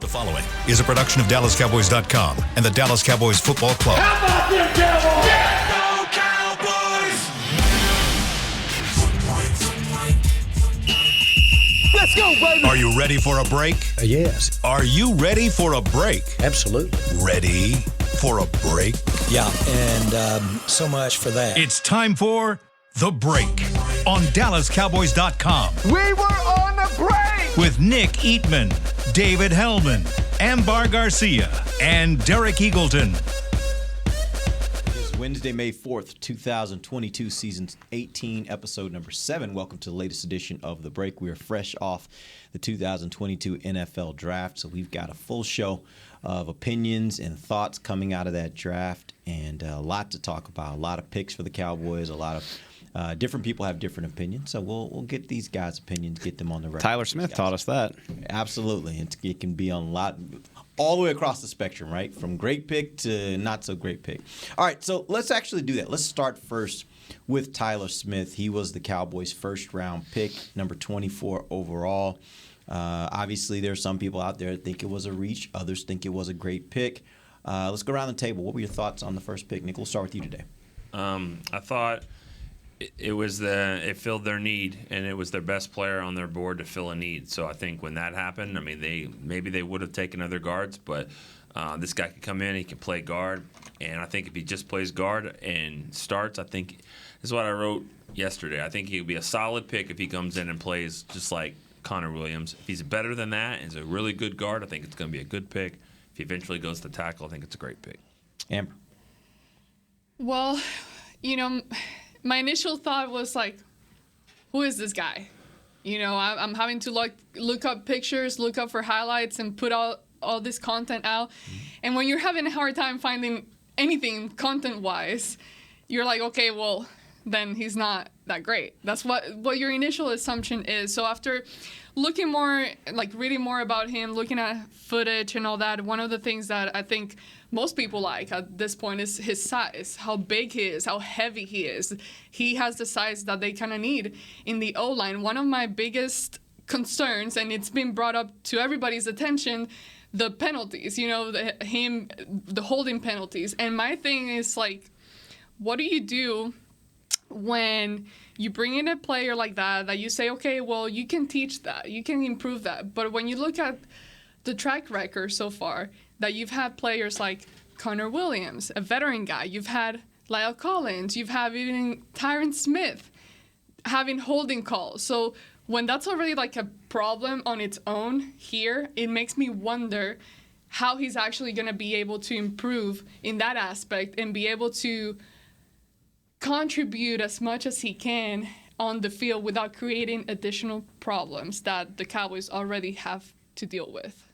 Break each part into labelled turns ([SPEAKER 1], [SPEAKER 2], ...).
[SPEAKER 1] The following is a production of DallasCowboys.com and the Dallas Cowboys Football Club.
[SPEAKER 2] How about them Cowboys?
[SPEAKER 3] Yeah, go Cowboys!
[SPEAKER 2] Let's go, baby.
[SPEAKER 1] Are you ready for a break?
[SPEAKER 4] Yes.
[SPEAKER 1] Are you ready for a break?
[SPEAKER 4] Absolutely.
[SPEAKER 1] Ready for a break?
[SPEAKER 4] Yeah, and so much for that.
[SPEAKER 1] It's time for The Break on DallasCowboys.com
[SPEAKER 2] We were on a break.
[SPEAKER 1] with Nick Eatman, David Hellman, Ambar Garcia, and Derek Eagleton.
[SPEAKER 5] It is Wednesday, May 4th, 2022, season 18, episode number 7. Welcome to the latest edition of The Break. We are fresh off the 2022 NFL Draft, so we've got a full show of opinions and thoughts coming out of that draft, and a lot to talk about, a lot of picks for the Cowboys, a lot of different people have different opinions, so we'll get these guys' opinions, get them on the record.
[SPEAKER 6] Tyler Smith taught us that.
[SPEAKER 5] Absolutely. It can be on all the way across the spectrum, right? From great pick to not so great pick. All right, so let's actually do that. Let's start first with Tyler Smith. He was the Cowboys' first-round pick, number 24 overall. Obviously, there are some people out there that think it was a reach. Others think it was a great pick. Let's go around the table. What were your thoughts on the first pick? Nick, we'll start with you today.
[SPEAKER 7] I thought it filled their need, and it was their best player on their board to fill a need. So I think when that happened, I mean, maybe they would have taken other guards, but this guy can come in, he can play guard, and I think if he just plays guard and starts, I think this is what I wrote yesterday. I think he would be a solid pick if he comes in and plays just like Connor Williams. If he's better than that and is a really good guard, I think it's going to be a good pick. If he eventually goes to tackle, I think it's a great pick.
[SPEAKER 5] Amber?
[SPEAKER 8] Well, my initial thought was like, who is this guy? I'm having to look up pictures, look up for highlights, and put all this content out. And when you're having a hard time finding anything content-wise, you're like, okay, well, then he's not that great. That's what your initial assumption is. So after looking more, reading more about him, looking at footage and all that, one of the things that I think most people like at this point is his size, how big he is, how heavy he is. He has the size that they kind of need in the O-line. One of my biggest concerns, and it's been brought up to everybody's attention, the penalties, the holding penalties. And my thing is what do you do when you bring in a player like that you say, okay, well, you can teach that, you can improve that. But when you look at the track record so far, that you've had players like Connor Williams, a veteran guy, you've had Lyle Collins, you've had even Tyron Smith having holding calls. So when that's already a problem on its own here, it makes me wonder how he's actually going to be able to improve in that aspect and be able to contribute as much as he can on the field without creating additional problems that the Cowboys already have to deal with.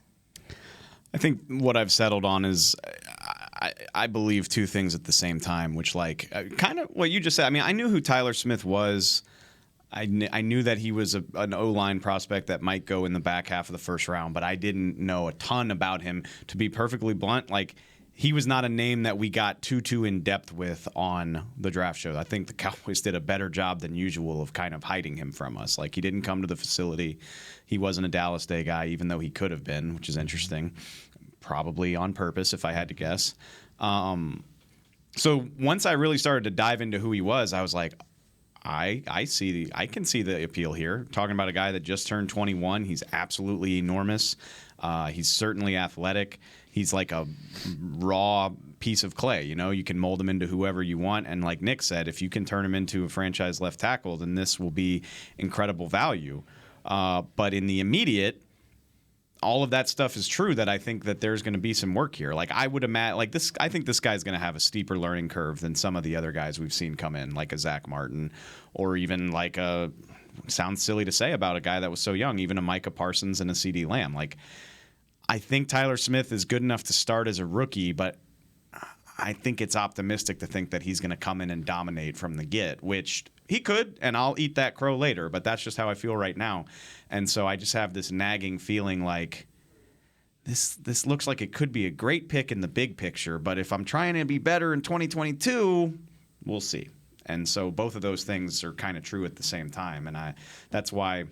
[SPEAKER 6] I think what I've settled on is I believe two things at the same time, which kind of what you just said. I mean, I knew who Tyler Smith was. I knew that he was an O-line prospect that might go in the back half of the first round, but I didn't know a ton about him. To be perfectly blunt, he was not a name that we got too in depth with on the draft show. I think the Cowboys did a better job than usual of kind of hiding him from us. He didn't come to the facility. He wasn't a Dallas Day guy, even though he could have been, which is interesting. Probably on purpose, if I had to guess. So once I really started to dive into who he was, I was like, I can see the appeal here. Talking about a guy that just turned 21, he's absolutely enormous. He's certainly athletic. He's like a raw piece of clay. You can mold him into whoever you want. And like Nick said, if you can turn him into a franchise left tackle, then this will be incredible value. But in the immediate, all of that stuff is true, that I think that there's going to be some work here. I would imagine, I think this guy's going to have a steeper learning curve than some of the other guys we've seen come in, like a Zach Martin, or even sounds silly to say about a guy that was so young, even a Micah Parsons and a CD Lamb. I think Tyler Smith is good enough to start as a rookie, but I think it's optimistic to think that he's going to come in and dominate from the get, which he could, and I'll eat that crow later, but that's just how I feel right now. And so I just have this nagging feeling this looks like it could be a great pick in the big picture, but if I'm trying to be better in 2022, we'll see. And so both of those things are kind of true at the same time, and that's why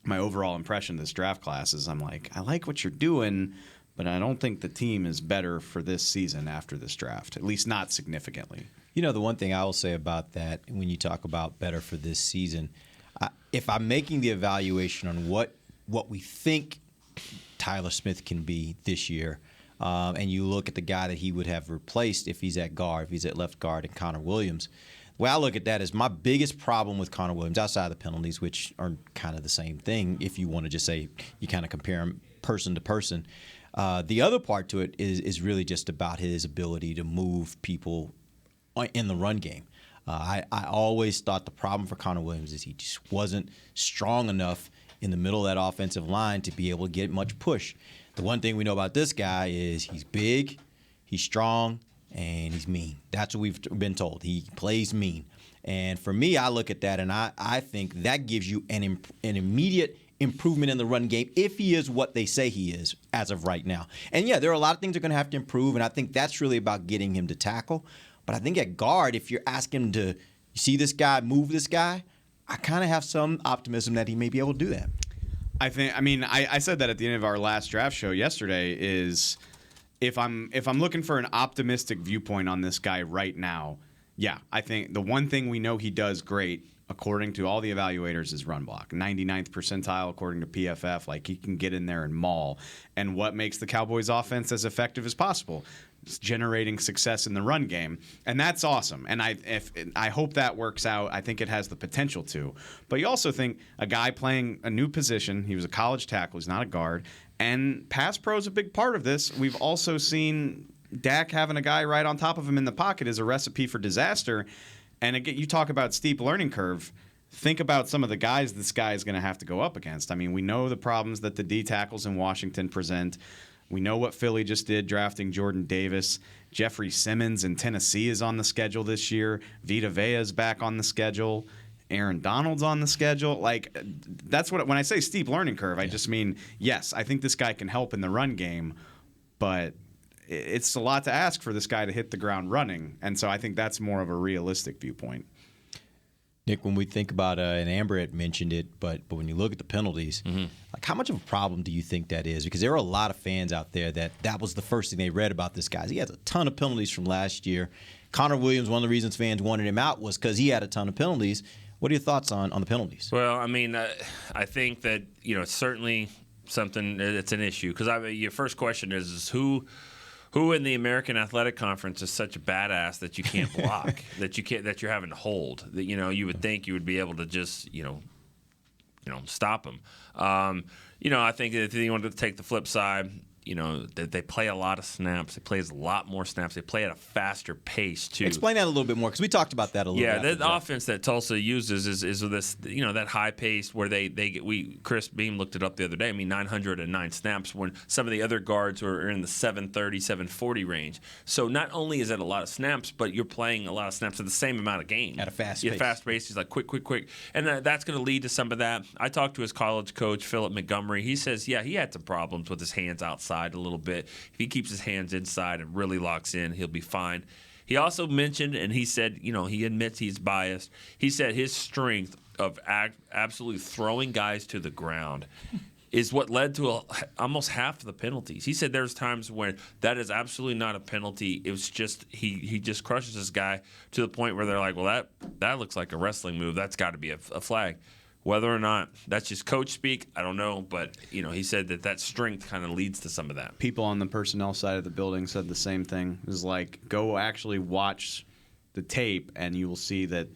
[SPEAKER 6] my overall impression of this draft class is I'm like, I like what you're doing, but I don't think the team is better for this season after this draft, at least not significantly.
[SPEAKER 5] You know, the one thing I will say about that, when you talk about better for this season, if I'm making the evaluation on what we think Tyler Smith can be this year, and you look at the guy that he would have replaced if he's at guard, if he's at left guard, and Connor Williams, the way I look at that is my biggest problem with Connor Williams, outside of the penalties, which are kind of the same thing if you want to just say you kind of compare him person to person. The other part to it is really just about his ability to move people in the run game. I always thought the problem for Connor Williams is he just wasn't strong enough in the middle of that offensive line to be able to get much push. The one thing we know about this guy is he's big, he's strong, and he's mean. That's what we've been told. He plays mean. And for me, I look at that, and I think that gives you an immediate improvement in the run game if he is what they say he is as of right now. And, yeah, there are a lot of things that are going to have to improve, and I think that's really about getting him to tackle. But I think at guard, if you're asking him to see this guy, move this guy, I kind of have some optimism that he may be able to do that.
[SPEAKER 6] I said that at the end of our last draft show yesterday is if I'm looking for an optimistic viewpoint on this guy right now, yeah, I think the one thing we know he does great, according to all the evaluators, is run block. 99th percentile according to PFF. Like, he can get in there and maul. And what makes the Cowboys offense as effective as possible? It's generating success in the run game. And that's awesome. And I hope that works out. I think it has the potential to. But you also think a guy playing a new position, he was a college tackle, he's not a guard, and pass pro is a big part of this. We've also seen Dak having a guy right on top of him in the pocket is a recipe for disaster. And again, you talk about steep learning curve. Think about some of the guys this guy is going to have to go up against. I mean, we know the problems that the D tackles in Washington present. We know what Philly just did drafting Jordan Davis. Jeffrey Simmons in Tennessee is on the schedule this year. Vita Vea is back on the schedule. Aaron Donald's on the schedule. Like, that's what, when I say steep learning curve, I just mean, yes, I think this guy can help in the run game, but it's a lot to ask for this guy to hit the ground running. And so I think that's more of a realistic viewpoint.
[SPEAKER 5] Nick, when we think about, and Amber had mentioned it, but when you look at the penalties, like, how much of a problem do you think that is? Because there are a lot of fans out there that was the first thing they read about this guy. He has a ton of penalties from last year. Connor Williams, one of the reasons fans wanted him out was because he had a ton of penalties. What are your thoughts on the penalties?
[SPEAKER 7] Well, I mean, I think that, it's certainly something that's an issue. Because your first question is who in the American Athletic Conference is such a badass that you can't block, that you're having to hold, that you would think you would be able to just stop them. I think that if you want to take the flip side, that they play a lot of snaps. They play a lot more snaps. They play at a faster pace too.
[SPEAKER 5] Explain that a little bit more, because we talked about that a little bit.
[SPEAKER 7] Yeah, the offense that Tulsa uses is this, that high pace where Chris Beam looked it up the other day. I mean, 909 snaps when some of the other guards are in the 730, 740 range. So not only is it a lot of snaps, but you're playing a lot of snaps at the same amount of game.
[SPEAKER 5] At a fast
[SPEAKER 7] pace.
[SPEAKER 5] pace.
[SPEAKER 7] Fast pace. He's like, quick. And that's going to lead to some of that. I talked to his college coach, Philip Montgomery. He says, yeah, he had some problems with his hands outside a little bit. If he keeps his hands inside and really locks in, he'll be fine. He also mentioned, and he said, he admits he's biased. He said his strength of absolutely throwing guys to the ground is what led to almost half of the penalties. He said there's times when that is absolutely not a penalty. It was just he just crushes this guy to the point where they're like, well, that looks like a wrestling move. That's got to be a flag. Whether or not that's just coach speak, I don't know. But, he said that strength kind of leads to some of that.
[SPEAKER 6] People on the personnel side of the building said the same thing. It was like, go actually watch the tape, and you will see that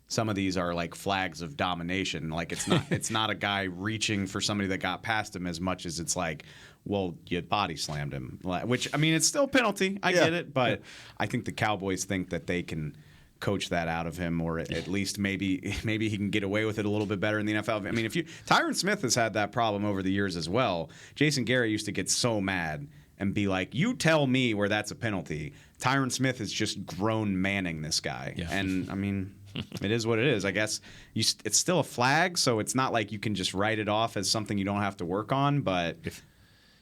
[SPEAKER 6] some of these are like flags of domination. Like, it's not a guy reaching for somebody that got past him as much as it's like, well, you body slammed him. Which, I mean, it's still a penalty. I get it. But I think the Cowboys think that they can coach that out of him, or at least maybe he can get away with it a little bit better in the NFL. I mean, Tyron Smith has had that problem over the years as well. Jason Garrett used to get so mad and be like, you tell me where that's a penalty. Tyron Smith is just grown manning this guy. Yeah. And, I mean, it is what it is. I guess it's still a flag, so it's not like you can just write it off as something you don't have to work on, but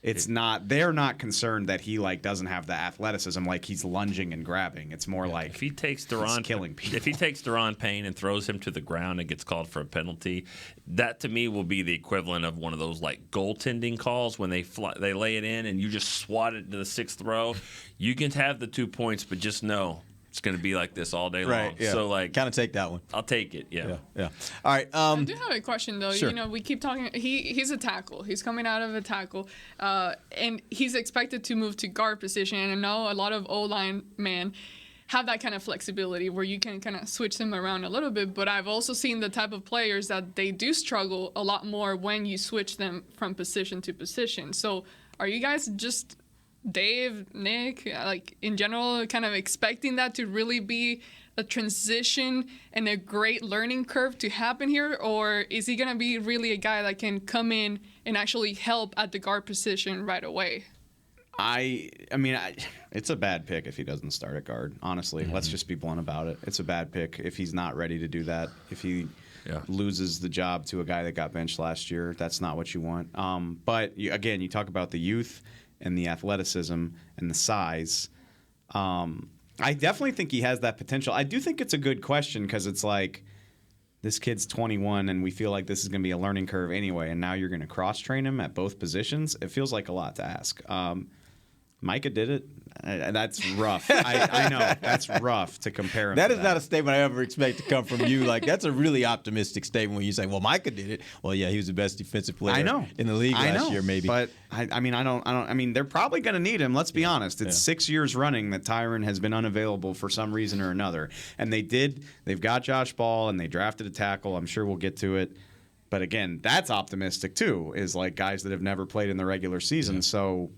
[SPEAKER 6] It's not. They're not concerned that he doesn't have the athleticism, like he's lunging and grabbing. It's more like
[SPEAKER 7] if he takes
[SPEAKER 6] he's
[SPEAKER 7] Deron,
[SPEAKER 6] killing people.
[SPEAKER 7] If he takes Deron Payne and throws him to the ground and gets called for a penalty, that to me will be the equivalent of one of those goaltending calls when they lay it in and you just swat it to the 6th row. You can have the 2 points, but just know it's going to be like this all day long.
[SPEAKER 5] Yeah.
[SPEAKER 7] So
[SPEAKER 5] kind of take that one.
[SPEAKER 7] I'll take it. Yeah.
[SPEAKER 5] All right.
[SPEAKER 8] I do have a question though.
[SPEAKER 5] Sure.
[SPEAKER 8] You know, we keep talking. He's a tackle. He's coming out of a tackle, and he's expected to move to guard position. And I know a lot of O-line men have that kind of flexibility where you can kind of switch them around a little bit. But I've also seen the type of players that they do struggle a lot more when you switch them from position to position. So are you guys just Dave, Nick, in general, kind of expecting that to really be a transition and a great learning curve to happen here? Or is he going to be really a guy that can come in and actually help at the guard position right away?
[SPEAKER 6] I mean, it's a bad pick if he doesn't start at guard, honestly. Let's just be blunt about it. It's a bad pick if he's not ready to do that. If he loses the job to a guy that got benched last year, that's not what you want. But, you talk about the youth and the athleticism and the size. I definitely think he has that potential. I do think it's a good question because it's like this kid's 21 and we feel like this is going to be a learning curve anyway, and now you're going to cross-train him at both positions. It feels like a lot to ask. Micah did it. That's rough. I know. That's rough to compare him
[SPEAKER 5] That
[SPEAKER 6] to
[SPEAKER 5] is not a statement I ever expect to come from you. That's a really optimistic statement when you say, well, Micah did it. Well, yeah, he was the best defensive player in the league last year, maybe.
[SPEAKER 6] But, I mean, they're probably going to need him. Let's be honest. It's 6 years running that Tyron has been unavailable for some reason or another. And they've got Josh Ball, and they drafted a tackle. I'm sure we'll get to it. But, again, that's optimistic, too, is guys that have never played in the regular season. Yeah. So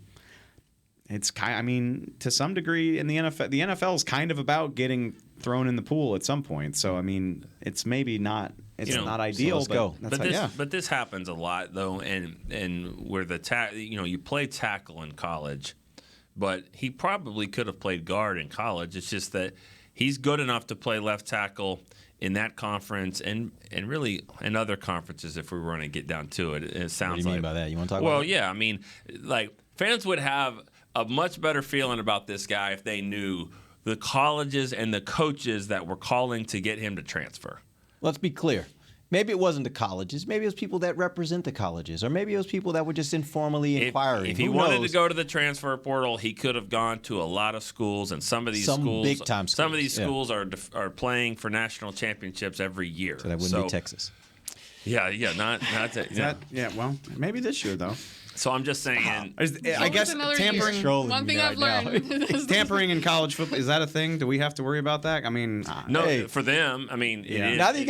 [SPEAKER 6] it's to some degree in the NFL is kind of about getting thrown in the pool at some point. So, I mean, it's maybe not not ideal,
[SPEAKER 5] so
[SPEAKER 7] but this happens a lot though, and where you play tackle in college, but he probably could have played guard in college. It's just that he's good enough to play left tackle in that conference and really in other conferences if we were going to get down to it. It sounds
[SPEAKER 5] what do you mean by that? You want to talk about that?
[SPEAKER 7] Well, yeah, I mean, fans would have a much better feeling about this guy if they knew the colleges and the coaches that were calling to get him to transfer.
[SPEAKER 5] Let's be clear. Maybe it wasn't the colleges. Maybe it was people that represent the colleges. Or maybe it was people that were just informally inquiring.
[SPEAKER 7] If he wanted to go to the transfer portal, he could have gone to a lot of schools. And some of these schools,
[SPEAKER 5] big-time schools.
[SPEAKER 7] Some of these schools are playing for national championships every year.
[SPEAKER 5] So that wouldn't be Texas.
[SPEAKER 7] Yeah, not that.
[SPEAKER 6] Well, maybe this year, though.
[SPEAKER 7] So I'm just saying.
[SPEAKER 6] I guess tampering.
[SPEAKER 8] One thing I've learned.
[SPEAKER 6] Tampering in college football, is that a thing? Do we have to worry about that? I mean,
[SPEAKER 7] no. For them, I mean,
[SPEAKER 5] now that you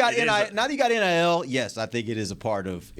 [SPEAKER 5] got NIL, yes, I think it is a part of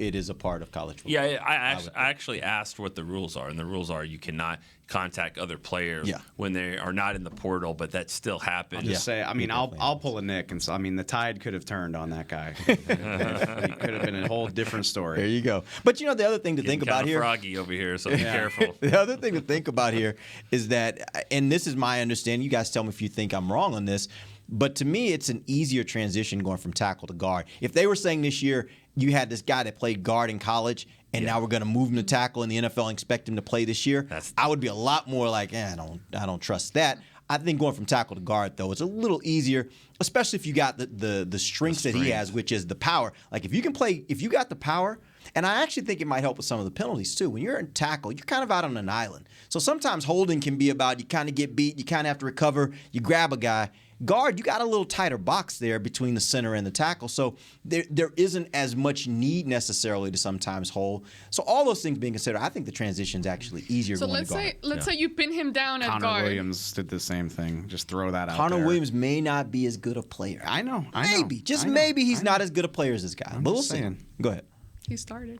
[SPEAKER 5] college football.
[SPEAKER 7] Yeah, I actually asked what the rules are, and the rules are you cannot contact other players when they are not in the portal, but that still happens.
[SPEAKER 6] I'll just say, I mean, I'll pull a Nick, and so I mean, the tide could have turned on that guy. It could have been a whole different story.
[SPEAKER 5] There you go. But the other thing to think about here.
[SPEAKER 7] Froggy over here, so be careful.
[SPEAKER 5] The other thing to think about here is that, and this is my understanding. You guys tell me if you think I'm wrong on this. But to me, it's an easier transition going from tackle to guard. If they were saying this year you had this guy that played guard in college, and now we're going to move him to tackle in the NFL and expect him to play this year, I would be a lot more like, I don't trust that. I think going from tackle to guard, though, it's a little easier, especially if you got the strengths that he has, which is the power. Like, if you got the power, and I actually think it might help with some of the penalties, too. When you're in tackle, you're kind of out on an island. So sometimes holding can be about you kind of get beat, you kind of have to recover, you grab a guy. Guard, you got a little tighter box there between the center and the tackle, so there isn't as much need necessarily to sometimes hold. So all those things being considered, I think the transition's actually easier going to guard.
[SPEAKER 8] So let's say you pin him down at guard.
[SPEAKER 6] Connor Williams did the same thing. Just throw that out there.
[SPEAKER 5] Connor Williams may not be as good a player.
[SPEAKER 6] I know.
[SPEAKER 5] Maybe he's not as good a player as this guy. But we'll see. Go ahead.
[SPEAKER 8] He started.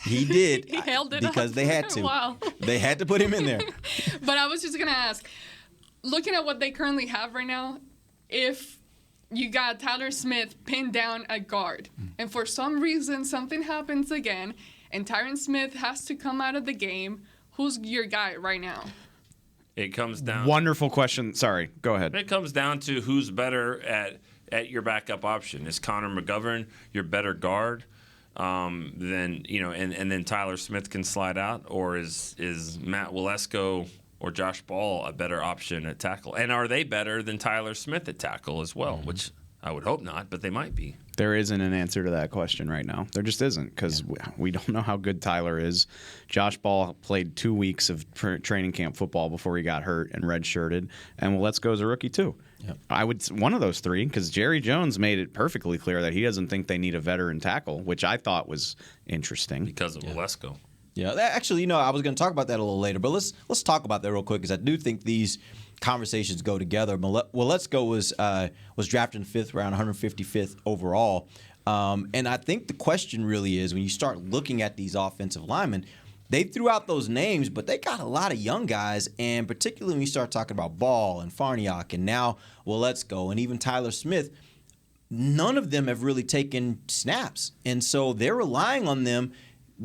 [SPEAKER 5] He did.
[SPEAKER 8] He held it
[SPEAKER 5] because
[SPEAKER 8] up
[SPEAKER 5] they had to.
[SPEAKER 8] Wow.
[SPEAKER 5] They had to put him in there.
[SPEAKER 8] But I was just going to ask, looking at what they currently have right now, if you got Tyler Smith pinned down at guard, and for some reason something happens again, and Tyron Smith has to come out of the game, who's your guy right now?
[SPEAKER 7] It comes down.
[SPEAKER 6] Wonderful question. Sorry, go ahead.
[SPEAKER 7] It comes down to who's better at your backup option. Is Connor McGovern your better guard? then and then Tyler Smith can slide out, or is Matt Walesko or Josh Ball a better option at tackle? And are they better than Tyler Smith at tackle as well? Which I would hope not, but they might be.
[SPEAKER 6] There isn't an answer to that question right now. There just isn't, because we don't know how good Tyler is. Josh Ball played 2 weeks of training camp football before he got hurt and redshirted, and Walesko is a rookie too. Yep. I would one of those three, because Jerry Jones made it perfectly clear that he doesn't think they need a veteran tackle, which I thought was interesting
[SPEAKER 7] because of Walesko.
[SPEAKER 5] Yeah, actually, I was going to talk about that a little later, but let's talk about that real quick, because I do think these conversations go together. Walesko was drafted in the 5th round, 155th overall, and I think the question really is, when you start looking at these offensive linemen, they threw out those names, but they got a lot of young guys, and particularly when you start talking about Ball and Farniok and now Walesko and even Tyler Smith, none of them have really taken snaps, and so they're relying on them.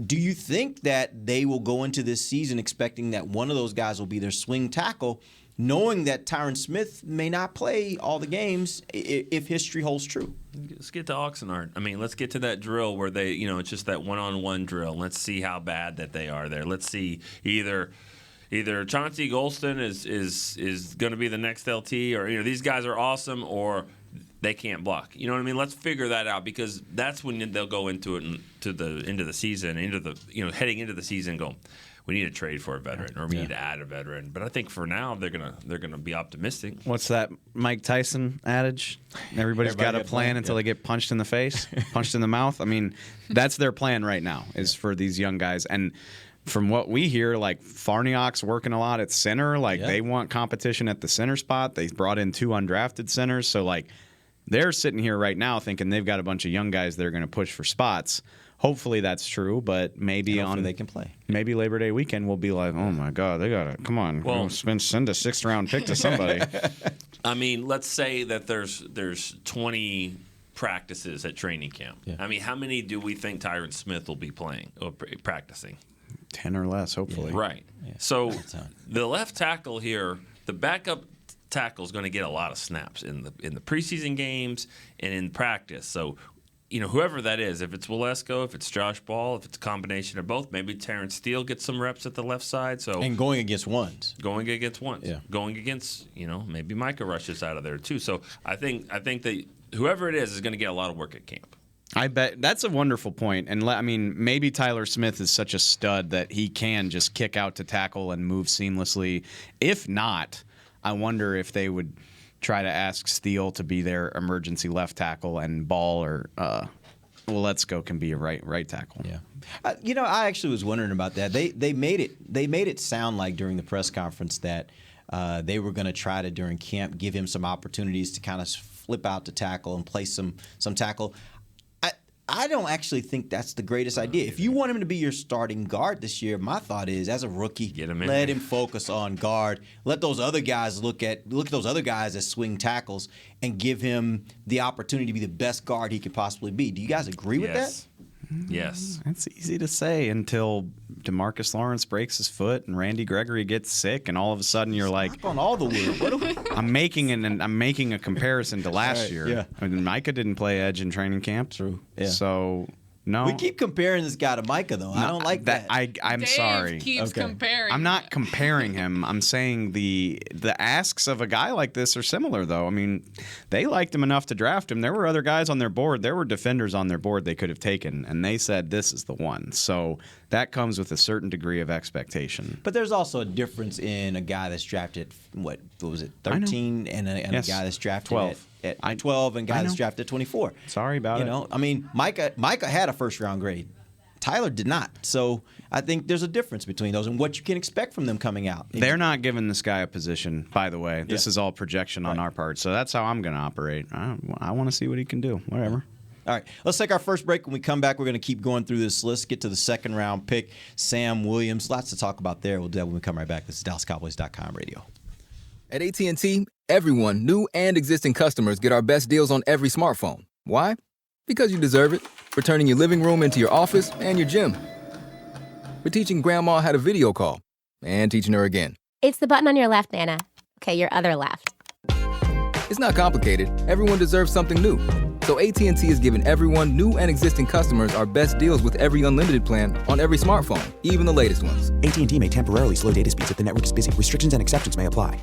[SPEAKER 5] Do you think that they will go into this season expecting that one of those guys will be their swing tackle, knowing that Tyron Smith may not play all the games if history holds true?
[SPEAKER 7] Let's get to Oxnard. I mean, let's get to that drill where they, it's just that one-on-one drill. Let's see how bad that they are there. Let's see either Chauncey Golston is going to be the next LT, or these guys are awesome, or they can't block. You know what I mean? Let's figure that out, because that's when they'll go into it into the season, heading into the season, go, we need to trade for a veteran, or we need to add a veteran. But I think for now they're gonna be optimistic.
[SPEAKER 6] What's that Mike Tyson adage? Everybody's got a plan until they get punched in the face, punched in the mouth. I mean, that's their plan right now, is for these young guys. And from what we hear, like, Farniok's working a lot at center. Like, they want competition at the center spot. They brought in 2 undrafted centers. So, like, they're sitting here right now thinking they've got a bunch of young guys that are going to push for spots. Hopefully that's true, but maybe
[SPEAKER 5] they can play.
[SPEAKER 6] Maybe Labor Day weekend we'll be like, oh my God, they gotta come on, send a 6th round pick to somebody.
[SPEAKER 7] I mean, let's say that there's 20 practices at training camp. Yeah. I mean, how many do we think Tyron Smith will be playing or practicing?
[SPEAKER 6] 10 or less, hopefully.
[SPEAKER 7] Yeah. Right. Yeah. So the left tackle here, the backup tackle is going to get a lot of snaps in the preseason games and in practice. So, whoever that is, if it's Walesko, if it's Josh Ball, if it's a combination of both, maybe Terrence Steele gets some reps at the left side. So
[SPEAKER 5] and going against ones.
[SPEAKER 7] Yeah. Going against, maybe Micah rushes out of there too. So I think that whoever it is going to get a lot of work at camp.
[SPEAKER 6] I bet that's a wonderful point. And maybe Tyler Smith is such a stud that he can just kick out to tackle and move seamlessly. If not, I wonder if they would try to ask Steele to be their emergency left tackle, and Ball or Walesko can be a right tackle.
[SPEAKER 5] Yeah, I actually was wondering about that. They made it sound like during the press conference that they were going to try to, during camp, give him some opportunities to kind of flip out to tackle and play some tackle. I don't actually think that's the greatest idea. If you want him to be your starting guard this year, my thought is, as a rookie, let him focus on guard. Let those other guys look at those other guys as swing tackles, and give him the opportunity to be the best guard he could possibly be. Do you guys agree with that?
[SPEAKER 7] Yes.
[SPEAKER 6] It's easy to say until DeMarcus Lawrence breaks his foot and Randy Gregory gets sick, and all of a sudden you're like,
[SPEAKER 5] on all the wood.
[SPEAKER 6] I'm making a comparison to last year.
[SPEAKER 5] Yeah.
[SPEAKER 6] I mean, Micah didn't play edge in training camp.
[SPEAKER 5] True. Yeah.
[SPEAKER 6] So no.
[SPEAKER 5] We keep comparing this guy to Micah, though. I don't like that.
[SPEAKER 6] I'm
[SPEAKER 8] Dave
[SPEAKER 6] sorry.
[SPEAKER 8] keeps comparing.
[SPEAKER 6] I'm not comparing him. I'm saying the asks of a guy like this are similar, though. I mean, they liked him enough to draft him. There were other guys on their board. There were defenders on their board they could have taken, and they said this is the one. So that comes with a certain degree of expectation.
[SPEAKER 5] But there's also a difference in a guy that's drafted, what was it, 13, and a guy that's drafted
[SPEAKER 6] 12.
[SPEAKER 5] At 12 and a guy that's drafted at 24.
[SPEAKER 6] Sorry about it.
[SPEAKER 5] I mean, Micah had a first-round grade. Tyler did not. So I think there's a difference between those and what you can expect from them coming out.
[SPEAKER 6] They're not giving this guy a position, by the way. This is all projection on our part. So that's how I'm going to operate. I want to see what he can do. Whatever.
[SPEAKER 5] All right, let's take our first break. When we come back, we're going to keep going through this list, get to the second-round pick, Sam Williams. Lots to talk about there. We'll do that when we come right back. This is DallasCowboys.com radio.
[SPEAKER 9] At AT&T, everyone, new and existing customers, get our best deals on every smartphone. Why? Because you deserve it. For turning your living room into your office and your gym. For teaching Grandma how to video call and teaching her again.
[SPEAKER 10] It's the button on your left, Nana. Okay, your other left.
[SPEAKER 9] It's not complicated. Everyone deserves something new. So AT&T is giving everyone, new and existing customers, our best deals with every unlimited plan on every smartphone, even the latest ones.
[SPEAKER 10] AT&T may temporarily slow data speeds if the network is busy. Restrictions and exceptions may apply.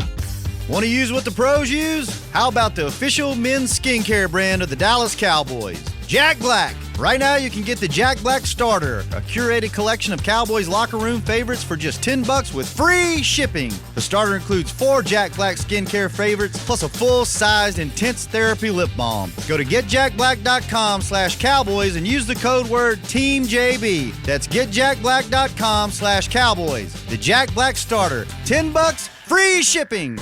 [SPEAKER 11] Want to use what the pros use? How about the official men's skincare brand of the Dallas Cowboys, Jack Black? Right now, you can get the Jack Black Starter, a curated collection of Cowboys locker room favorites for just $10 with free shipping. The starter includes 4 Jack Black skincare favorites, plus a full-sized intense therapy lip balm. Go to getjackblack.com/Cowboys and use the code word TEAMJB. That's getjackblack.com/Cowboys. The Jack Black Starter, $10, free shipping.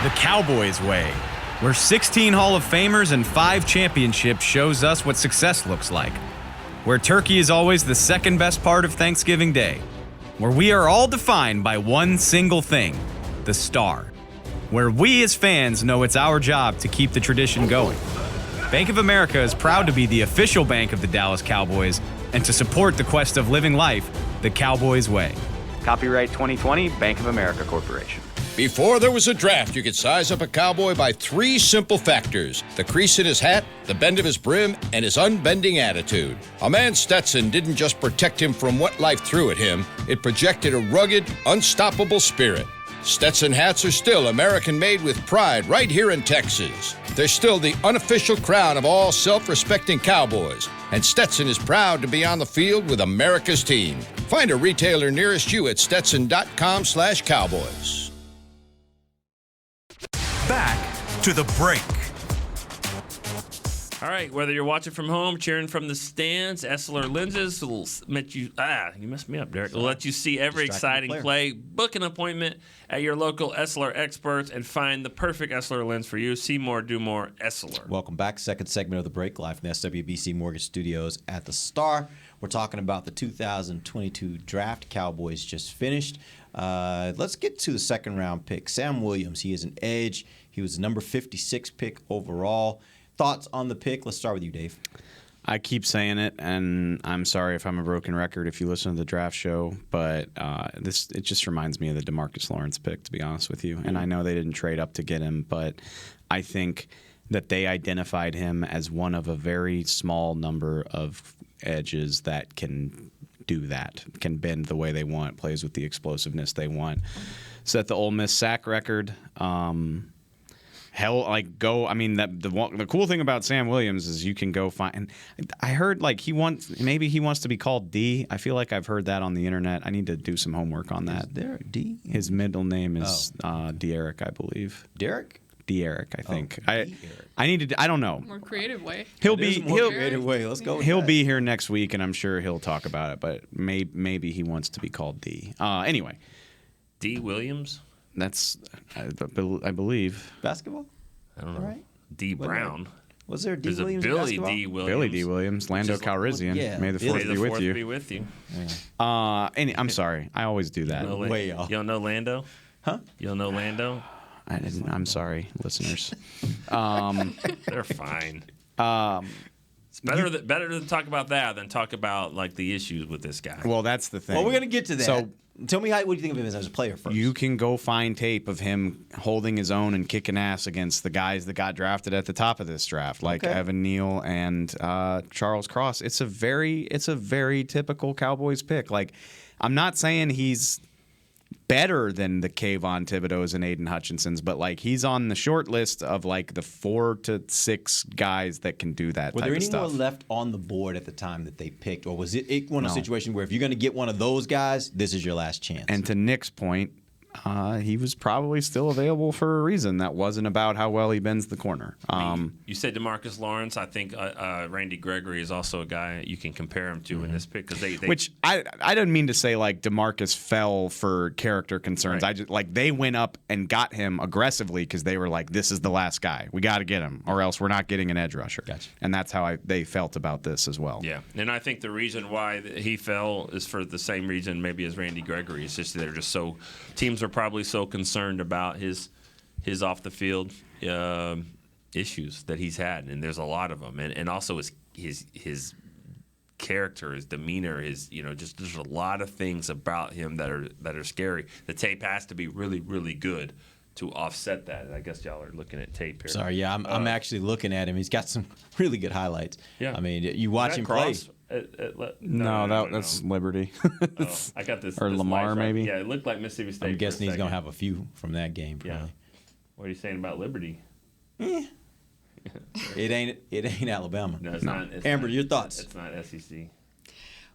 [SPEAKER 12] The Cowboys way, where 16 Hall of Famers and 5 championships shows us what success looks like. Where turkey is always the second best part of Thanksgiving Day. Where we are all defined by one single thing, the star. Where we as fans know it's our job to keep the tradition going. Bank of America is proud to be the official bank of the Dallas Cowboys and to support the quest of living life the Cowboys way.
[SPEAKER 13] Copyright 2020, Bank of America Corporation.
[SPEAKER 14] Before there was a draft, you could size up a cowboy by 3 simple factors: the crease in his hat, the bend of his brim, and his unbending attitude. A man Stetson didn't just protect him from what life threw at him, it projected a rugged, unstoppable spirit. Stetson hats are still American-made with pride right here in Texas. They're still the unofficial crown of all self-respecting cowboys, and Stetson is proud to be on the field with America's team. Find a retailer nearest you at stetson.com/cowboys.
[SPEAKER 1] Back to the break.
[SPEAKER 7] All right, whether you're watching from home, cheering from the stands, Essler Lenses will let you you messed me up, Derek. Will let you see every exciting play. Book an appointment at your local Essler experts and find the perfect Essler lens for you. See more, do more, Essler.
[SPEAKER 5] Welcome back. Second segment of the break, live from the SWBC Mortgage Studios at the Star. We're talking about the 2022 draft. Cowboys just finished. Let's get to the second round pick. Sam Williams, he is an edge. He was the number 56 pick overall. Thoughts on the pick? Let's start with you, Dave.
[SPEAKER 6] I keep saying it, and I'm sorry if I'm a broken record if you listen to the draft show, but it just reminds me of the DeMarcus Lawrence pick, to be honest with you. And I know they didn't trade up to get him, but I think that they identified him as one of a very small number of edges that can do that, can bend the way they want, plays with the explosiveness they want. Set the Ole Miss sack record. The cool thing about Sam Williams is you can go find. And I heard he wants to be called D. I feel like I've heard that on the internet. I need to do some homework on that.
[SPEAKER 5] Is there a D?
[SPEAKER 6] His middle name is De'Eric, I believe.
[SPEAKER 5] Derek?
[SPEAKER 6] De'Eric, I think. I need to. I don't know.
[SPEAKER 8] More creative way.
[SPEAKER 5] Creative way. Let's go.
[SPEAKER 6] He'll be here next week, and I'm sure he'll talk about it. But maybe he wants to be called D. Anyway,
[SPEAKER 7] D. Williams.
[SPEAKER 6] That's I believe
[SPEAKER 5] basketball.
[SPEAKER 7] I don't know.
[SPEAKER 5] Right.
[SPEAKER 7] D. Brown.
[SPEAKER 5] Was there a D.
[SPEAKER 7] There's
[SPEAKER 5] Williams?
[SPEAKER 7] a Billy
[SPEAKER 5] basketball?
[SPEAKER 7] D. Williams.
[SPEAKER 6] Billy D. Williams, Lando Calrissian.
[SPEAKER 5] Yeah.
[SPEAKER 6] May the fourth be with you.
[SPEAKER 7] Be with you.
[SPEAKER 6] Yeah. I'm sorry. I always do that.
[SPEAKER 5] Way off.
[SPEAKER 7] You don't know Lando?
[SPEAKER 5] Huh?
[SPEAKER 7] You don't know Lando?
[SPEAKER 6] I didn't. I'm sorry, listeners.
[SPEAKER 7] They're fine. It's better to talk about that than talk about the issues with this guy.
[SPEAKER 6] Well, that's the thing.
[SPEAKER 5] Well, we're gonna get to that.
[SPEAKER 6] So,
[SPEAKER 5] tell me what you think of him as a player first.
[SPEAKER 6] You can go find tape of him holding his own and kicking ass against the guys that got drafted at the top of this draft, like Evan Neal and Charles Cross. It's a very typical Cowboys pick. I'm not saying he's better than the Kayvon Thibodeaux and Aiden Hutchinsons, but he's on the short list of the 4 to 6 guys that can do that.
[SPEAKER 5] Were there any
[SPEAKER 6] stuff.
[SPEAKER 5] more left on the board at the time that they picked, or was it one of those situations where if you're going to get one of those guys, this is your last chance?
[SPEAKER 6] And to Nick's point, he was probably still available for a reason. That wasn't about how well he bends the corner.
[SPEAKER 7] You said DeMarcus Lawrence. I think Randy Gregory is also a guy you can compare him to in this pick because they.
[SPEAKER 6] Which I didn't mean to say DeMarcus fell for character concerns.
[SPEAKER 7] Right.
[SPEAKER 6] I just they went up and got him aggressively because they were this is the last guy. We got to get him, or else we're not getting an edge rusher.
[SPEAKER 5] Gotcha.
[SPEAKER 6] And that's how they felt about this as well.
[SPEAKER 7] Yeah, and I think the reason why he fell is for the same reason maybe as Randy Gregory. It's just they're just so teams are probably so concerned about his off the field issues that he's had, and there's a lot of them, and also his character, his demeanor, just there's a lot of things about him that are scary. The tape has to be really, really good to offset that. And I guess y'all are looking at tape here.
[SPEAKER 5] Sorry, yeah, I'm actually looking at him. He's got some really good highlights.
[SPEAKER 7] Yeah.
[SPEAKER 5] I mean, you watch him play.
[SPEAKER 6] No, that's Liberty.
[SPEAKER 7] I got this.
[SPEAKER 6] Or
[SPEAKER 7] this
[SPEAKER 6] Lamar,
[SPEAKER 7] life
[SPEAKER 6] maybe.
[SPEAKER 7] Yeah, it looked like Mississippi State.
[SPEAKER 5] I'm guessing he's going to have a few from that game, probably.
[SPEAKER 7] Yeah. What are you saying about Liberty?
[SPEAKER 5] It ain't Alabama.
[SPEAKER 7] No, it's not. It's
[SPEAKER 5] Amber,
[SPEAKER 7] not,
[SPEAKER 5] your thoughts?
[SPEAKER 7] It's not SEC.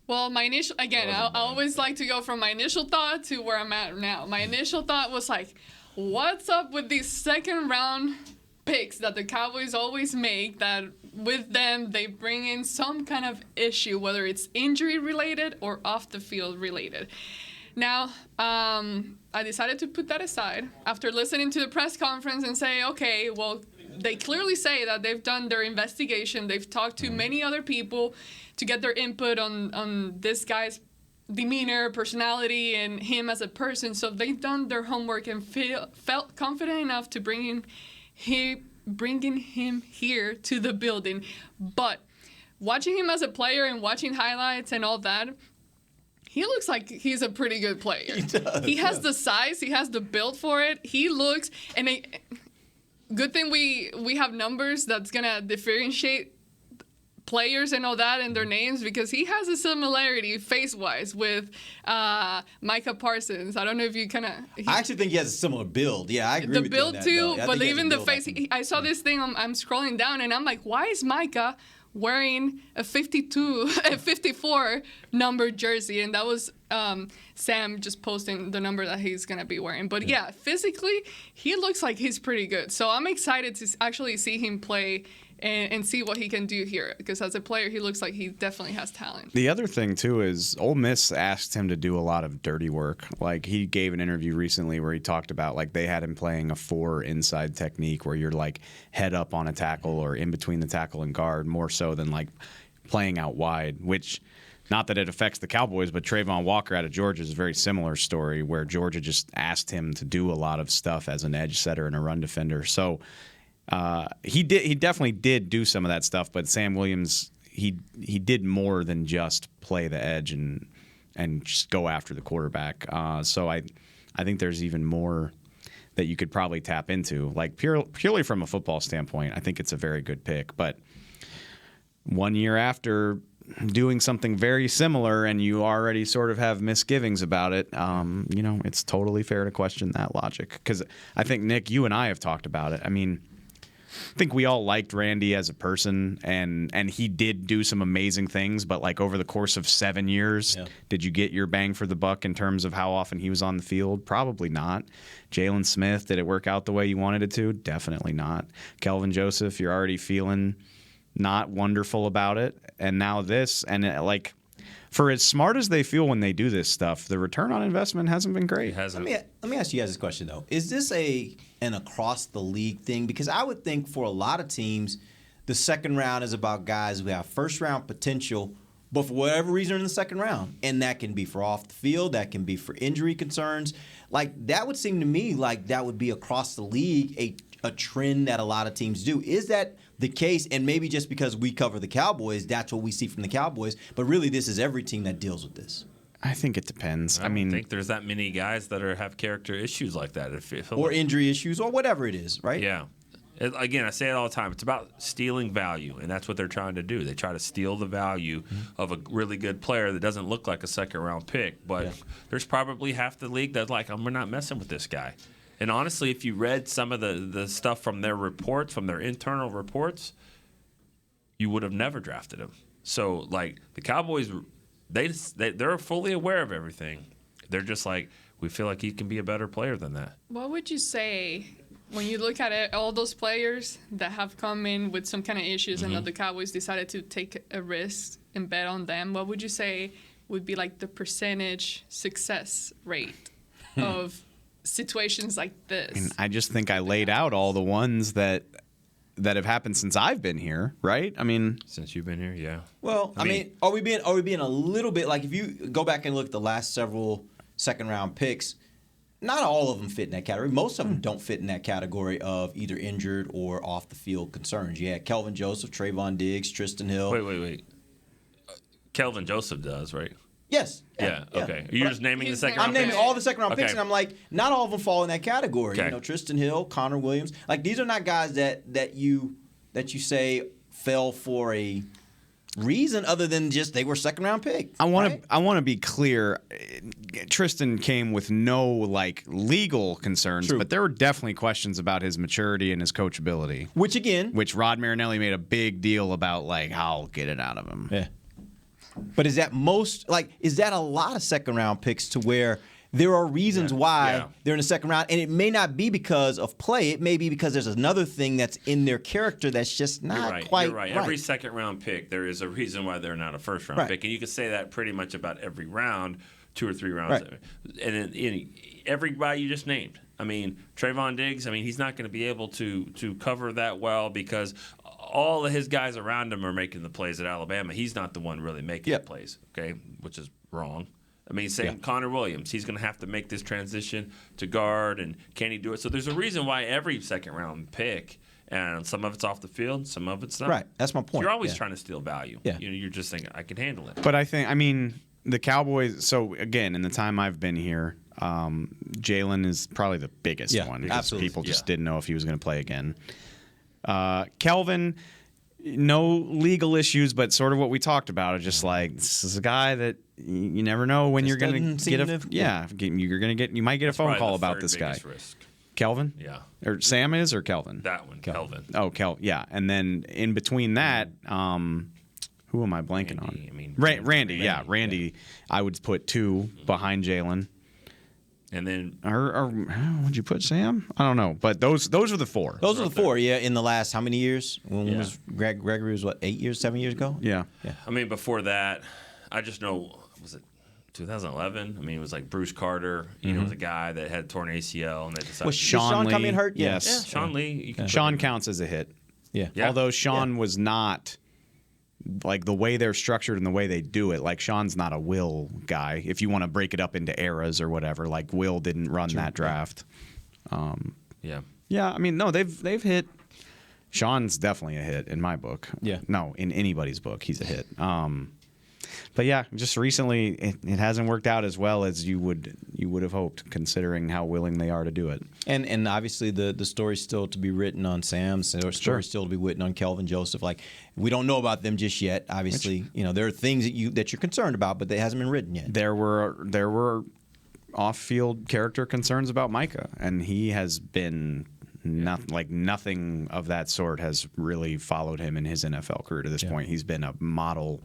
[SPEAKER 8] Well, my initial, again, I always like to go from my initial thought to where I'm at now. My initial thought was like, what's up with these second round picks that the Cowboys always make, that with them they bring in some kind of issue, whether it's injury related or off the field related. Now, I decided to put that aside after listening to the press conference and say, okay, well, they clearly say that they've done their investigation. They've talked to many other people to get their input on this guy's demeanor, personality, and him as a person. So they've done their homework and felt confident enough to bringing him here to the building. But watching him as a player and watching highlights and all that, he looks like he's a pretty good player.
[SPEAKER 5] He does.
[SPEAKER 8] He has the size. He has the build for it. He looks, and good thing we have numbers that's gonna differentiate players and all that and their names, because he has a similarity face-wise with Micah Parsons. I don't know if you kind of.
[SPEAKER 5] I actually think he has a similar build. Yeah, I agree
[SPEAKER 8] The
[SPEAKER 5] with
[SPEAKER 8] build
[SPEAKER 5] you on that,
[SPEAKER 8] too,
[SPEAKER 5] though. I
[SPEAKER 8] but
[SPEAKER 5] think he has
[SPEAKER 8] even
[SPEAKER 5] a
[SPEAKER 8] the
[SPEAKER 5] build
[SPEAKER 8] face.
[SPEAKER 5] that can-
[SPEAKER 8] I saw this thing. I'm scrolling down and I'm like, why is Micah wearing a 54 number jersey? And that was Sam just posting the number that he's gonna be wearing. But yeah, physically he looks like he's pretty good. So I'm excited to actually see him play and see what he can do here, because as a player he looks like he definitely has talent.
[SPEAKER 6] The other thing too is Ole Miss asked him to do a lot of dirty work. Like, he gave an interview recently where he talked about, like, they had him playing a 4 inside technique where you're like head up on a tackle or in between the tackle and guard, more so than like playing out wide, which, not that it affects the Cowboys, but Trayvon Walker out of Georgia is a very similar story where Georgia just asked him to do a lot of stuff as an edge setter and a run defender. So he definitely did do some of that stuff, but Sam Williams, he did more than just play the edge and just go after the quarterback. So I think there's even more that you could probably tap into. Like, purely from a football standpoint, I think it's a very good pick. But 1 year after doing something very similar and you already sort of have misgivings about it, it's totally fair to question that logic. Because I think, Nick, you and I have talked about it. I mean, I think we all liked Randy as a person, and he did do some amazing things, but like over the course of 7 years, did you get your bang for the buck in terms of how often he was on the field? Probably not. Jalen Smith, did it work out the way you wanted it to? Definitely not. Kelvin Joseph, you're already feeling not wonderful about it, and now this, and for as smart as they feel when they do this stuff, the return on investment hasn't been great.
[SPEAKER 7] It hasn't.
[SPEAKER 5] Let me ask you guys this question, though. Is this an across the league thing? Because I would think for a lot of teams, the second round is about guys who have first round potential, but for whatever reason are in the second round. And that can be for off the field, that can be for injury concerns. Like, that would seem to me like that would be across the league a trend that a lot of teams do. Is that the case? And maybe just because we cover the Cowboys, that's what we see from the Cowboys. But really, this is every team that deals with this.
[SPEAKER 6] I think it depends.
[SPEAKER 7] I don't think there's that many guys that have character issues like that.
[SPEAKER 5] Or injury issues or whatever it is, right?
[SPEAKER 7] Yeah. Again, I say it all the time. It's about stealing value, and that's what they're trying to do. They try to steal the value of a really good player that doesn't look like a second-round pick. But there's probably half the league that's like, we're not messing with this guy. And honestly, if you read some of the stuff from their reports, from their internal reports, you would have never drafted him. So, like, the Cowboys, they're fully aware of everything. They're just like, we feel like he can be a better player than that.
[SPEAKER 8] What would you say when you look at it, all those players that have come in with some kind of issues and that the Cowboys decided to take a risk and bet on them? What would you say would be like the percentage success rate of situations like this?
[SPEAKER 6] I just think I laid out all the ones that have happened since I've been here, right? I mean,
[SPEAKER 7] since you've been here, yeah.
[SPEAKER 5] Well, I mean, are we being a little bit like, if you go back and look at the last several second round picks, not all of them fit in that category. Most of them don't fit in that category of either injured or off the field concerns. You had Kelvin Joseph, Trayvon Diggs, Tristan Hill.
[SPEAKER 7] Wait. Kelvin Joseph does, right?
[SPEAKER 5] Yes.
[SPEAKER 7] Yeah. Okay. You're just naming the second.
[SPEAKER 5] I'm naming all the second round picks,
[SPEAKER 7] Okay.
[SPEAKER 5] and I'm like, not all of them fall in that category.
[SPEAKER 7] Okay.
[SPEAKER 5] You know, Tristan Hill, Connor Williams. Like, these are not guys that you say fell for a reason other than just they were second round picks.
[SPEAKER 6] I want to be clear. Tristan came with no like legal concerns,
[SPEAKER 5] True.
[SPEAKER 6] but there were definitely questions about his maturity and his coachability.
[SPEAKER 5] Which
[SPEAKER 6] Rod Marinelli made a big deal about, like, I'll get it out of him.
[SPEAKER 5] Yeah. But is that a lot of second round picks to where there are reasons why they're in the second round, and it may not be because of play. It may be because there's another thing that's in their character that's just not quite
[SPEAKER 7] You're right. Every second round pick, there is a reason why they're not a first round pick, and you can say that pretty much about every round, 2 or 3 rounds.
[SPEAKER 5] Right.
[SPEAKER 7] And then everybody you just named. I mean, Trayvon Diggs. I mean, he's not going to be able to cover that well because all of his guys around him are making the plays at Alabama. He's not the one really making the plays. Okay, which is wrong. I mean, same Connor Williams. He's going to have to make this transition to guard, and can he do it? So there's a reason why every second-round pick, and some of it's off the field, some of it's not.
[SPEAKER 5] Right. That's my point.
[SPEAKER 7] So you're always trying to steal value.
[SPEAKER 5] Yeah.
[SPEAKER 7] You're just thinking, I can handle it.
[SPEAKER 6] But I mean, the Cowboys. So again, in the time I've been here, Jalen is probably the biggest one because
[SPEAKER 5] absolutely.
[SPEAKER 6] people just didn't know if he was going to play again. Kelvin. No legal issues, but sort of what we talked about. Just like, this is a guy that you never know when you're going to get you might get a phone call about this guy.
[SPEAKER 7] Risk.
[SPEAKER 6] Kelvin?
[SPEAKER 7] Yeah.
[SPEAKER 6] Or Sam is, or Kelvin?
[SPEAKER 7] That one, Kelvin.
[SPEAKER 6] Oh, yeah. And then in between that, who am I blanking on?
[SPEAKER 7] I mean,
[SPEAKER 6] Randy. Yeah, Randy. I would put 2 behind Jalen.
[SPEAKER 7] And then,
[SPEAKER 6] or would you put Sam? I don't know, but those are the 4.
[SPEAKER 5] Those are the 4. Yeah, in the last how many years? When was Gregory was 8 years, 7 years ago?
[SPEAKER 6] Yeah.
[SPEAKER 7] I mean, before that, I just know, was it 2011? I mean, it was like Bruce Carter. You know, was a guy that had torn ACL, and they decided.
[SPEAKER 5] Was Sean
[SPEAKER 6] Lee
[SPEAKER 5] coming hurt?
[SPEAKER 6] Yes.
[SPEAKER 7] Yeah, Sean Lee.
[SPEAKER 6] Sean counts as a hit.
[SPEAKER 5] Yeah.
[SPEAKER 6] Although Sean was not. Like the way they're structured and the way they do it, like Sean's not a Will guy. If you want to break it up into eras or whatever, like Will didn't run that draft.
[SPEAKER 7] Yeah.
[SPEAKER 6] I mean, no, they've hit. Sean's definitely a hit in my book.
[SPEAKER 5] Yeah.
[SPEAKER 6] No, in anybody's book, he's a hit. But yeah, just recently it hasn't worked out as well as you would have hoped, considering how willing they are to do it.
[SPEAKER 5] And obviously the story's still to be written on Sam. The story's still to be written on Kelvin Joseph. Like, we don't know about them just yet. Obviously, there are things that you're concerned about, but they hasn't been written yet.
[SPEAKER 6] There were off-field character concerns about Micah, and he has been nothing of that sort has really followed him in his NFL career to this point. He's been a model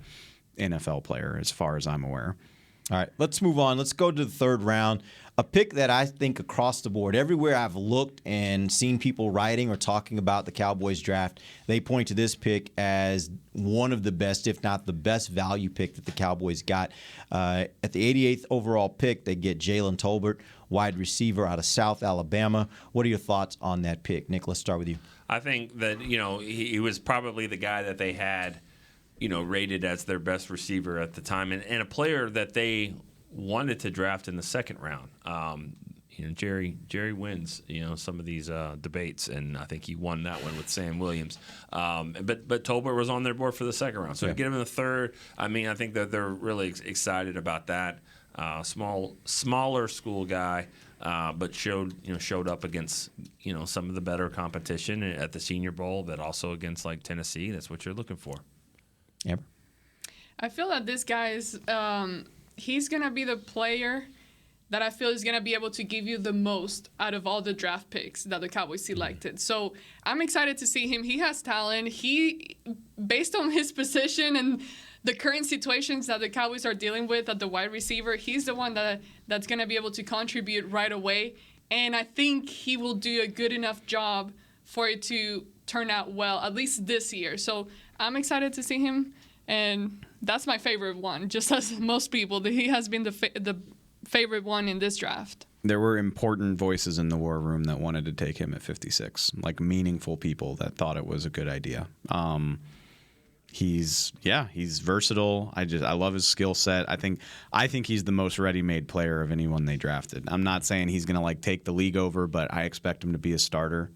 [SPEAKER 6] NFL player as far as I'm aware.
[SPEAKER 5] All right, let's move on. Let's go to the third round. A pick that I think across the board, everywhere I've looked and seen people writing or talking about the Cowboys draft, they point to this pick as one of the best, if not the best value pick that the Cowboys got. At the 88th overall pick, they get Jalen Tolbert, wide receiver out of South Alabama. What are your thoughts on that pick? Nick, let's start with you.
[SPEAKER 7] I think that, he was probably the guy that they had, rated as their best receiver at the time, and a player that they wanted to draft in the second round. Jerry wins, some of these debates, and I think he won that one with Sam Williams. But Tolbert was on their board for the second round, so to get him in the third, I think that they're really excited about that. Smaller school guy, but showed up against some of the better competition at the Senior Bowl, but also against like Tennessee. That's what you're looking for.
[SPEAKER 5] Amber?
[SPEAKER 8] I feel that this guy is he's gonna be the player that I feel is gonna be able to give you the most out of all the draft picks that the Cowboys selected. So I'm excited to see him. He has talent. He, based on his position and the current situations that the Cowboys are dealing with at the wide receiver, he's the one that's gonna be able to contribute right away. And I think he will do a good enough job for it to turn out well, at least this year. So I'm excited to see him, and that's my favorite one, just as most people. He has been the favorite one in this draft.
[SPEAKER 6] There were important voices in the war room that wanted to take him at 56, like meaningful people that thought it was a good idea. He's versatile. I love his skill set. I think he's the most ready-made player of anyone they drafted. I'm not saying he's going to take the league over, but I expect him to be a starter.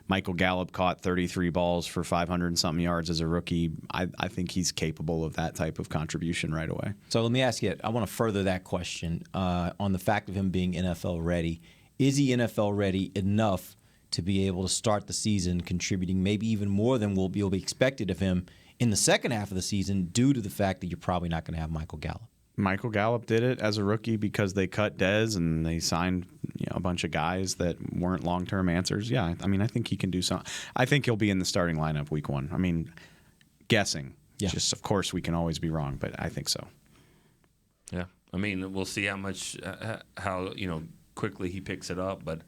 [SPEAKER 6] Michael Gallup caught 33 balls for 500 and something yards as a rookie. I think he's capable of that type of contribution right away.
[SPEAKER 5] So let me ask you, I want to further that question on the fact of him being NFL ready. Is he NFL ready enough to be able to start the season contributing maybe even more than will be expected of him in the second half of the season due to the fact that you're probably not going to have Michael Gallup?
[SPEAKER 6] Michael Gallup did it as a rookie because they cut Dez and they signed a bunch of guys that weren't long-term answers. Yeah, I mean, I think he can do something. I think he'll be in the starting lineup week 1. I mean, guessing. Yeah. Just, of course, we can always be wrong, but I think so.
[SPEAKER 7] Yeah. I mean, we'll see how quickly he picks it up, but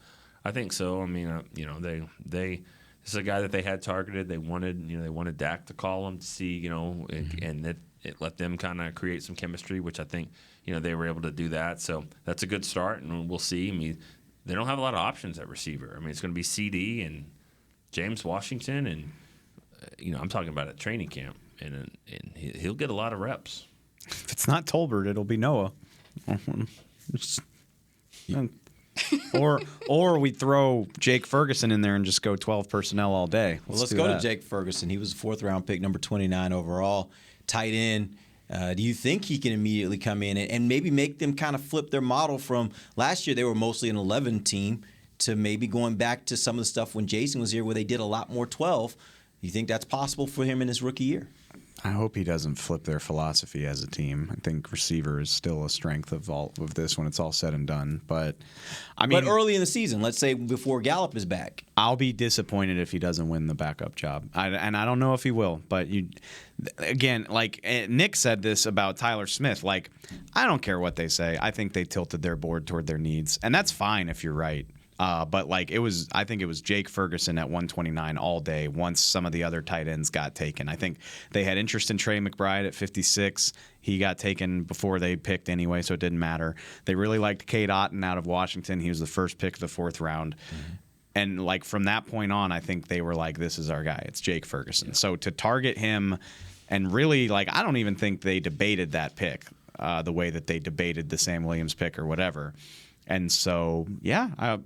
[SPEAKER 7] I think so. I mean, this is a guy that they had targeted. They wanted Dak to call him to see, and that it let them kind of create some chemistry, which I think, they were able to do that. So that's a good start, and we'll see. I mean, they don't have a lot of options at receiver. I mean, it's going to be CD and James Washington, and I'm talking about at training camp, and he'll get a lot of reps.
[SPEAKER 6] If it's not Tolbert, it'll be Noah. Or we throw Jake Ferguson in there and just go 12 personnel all day.
[SPEAKER 5] Let's go to Jake Ferguson. He was a 4th-round pick, number 29 overall, tight end. Do you think he can immediately come in and maybe make them kind of flip their model from last year they were mostly an 11 team to maybe going back to some of the stuff when Jason was here where they did a lot more 12? Do you think that's possible for him in his rookie year?
[SPEAKER 6] I hope he doesn't flip their philosophy as a team. I think receiver is still a strength of all of this when it's all said and done. But
[SPEAKER 5] early in the season, let's say before Gallup is back,
[SPEAKER 6] I'll be disappointed if he doesn't win the backup job. And I don't know if he will. But again, like Nick said this about Tyler Smith. Like, I don't care what they say. I think they tilted their board toward their needs, and that's fine if you're right. But I think it was Jake Ferguson at 129 all day once some of the other tight ends got taken. I think they had interest in Trey McBride at 56. He got taken before they picked anyway, so it didn't matter. They really liked Cade Otton out of Washington. He was the first pick of the 4th round. Mm-hmm. And from that point on, I think they were like, this is our guy. It's Jake Ferguson. Yeah. So to target him and really, I don't even think they debated that pick the way that they debated the Sam Williams pick or whatever. And so, yeah,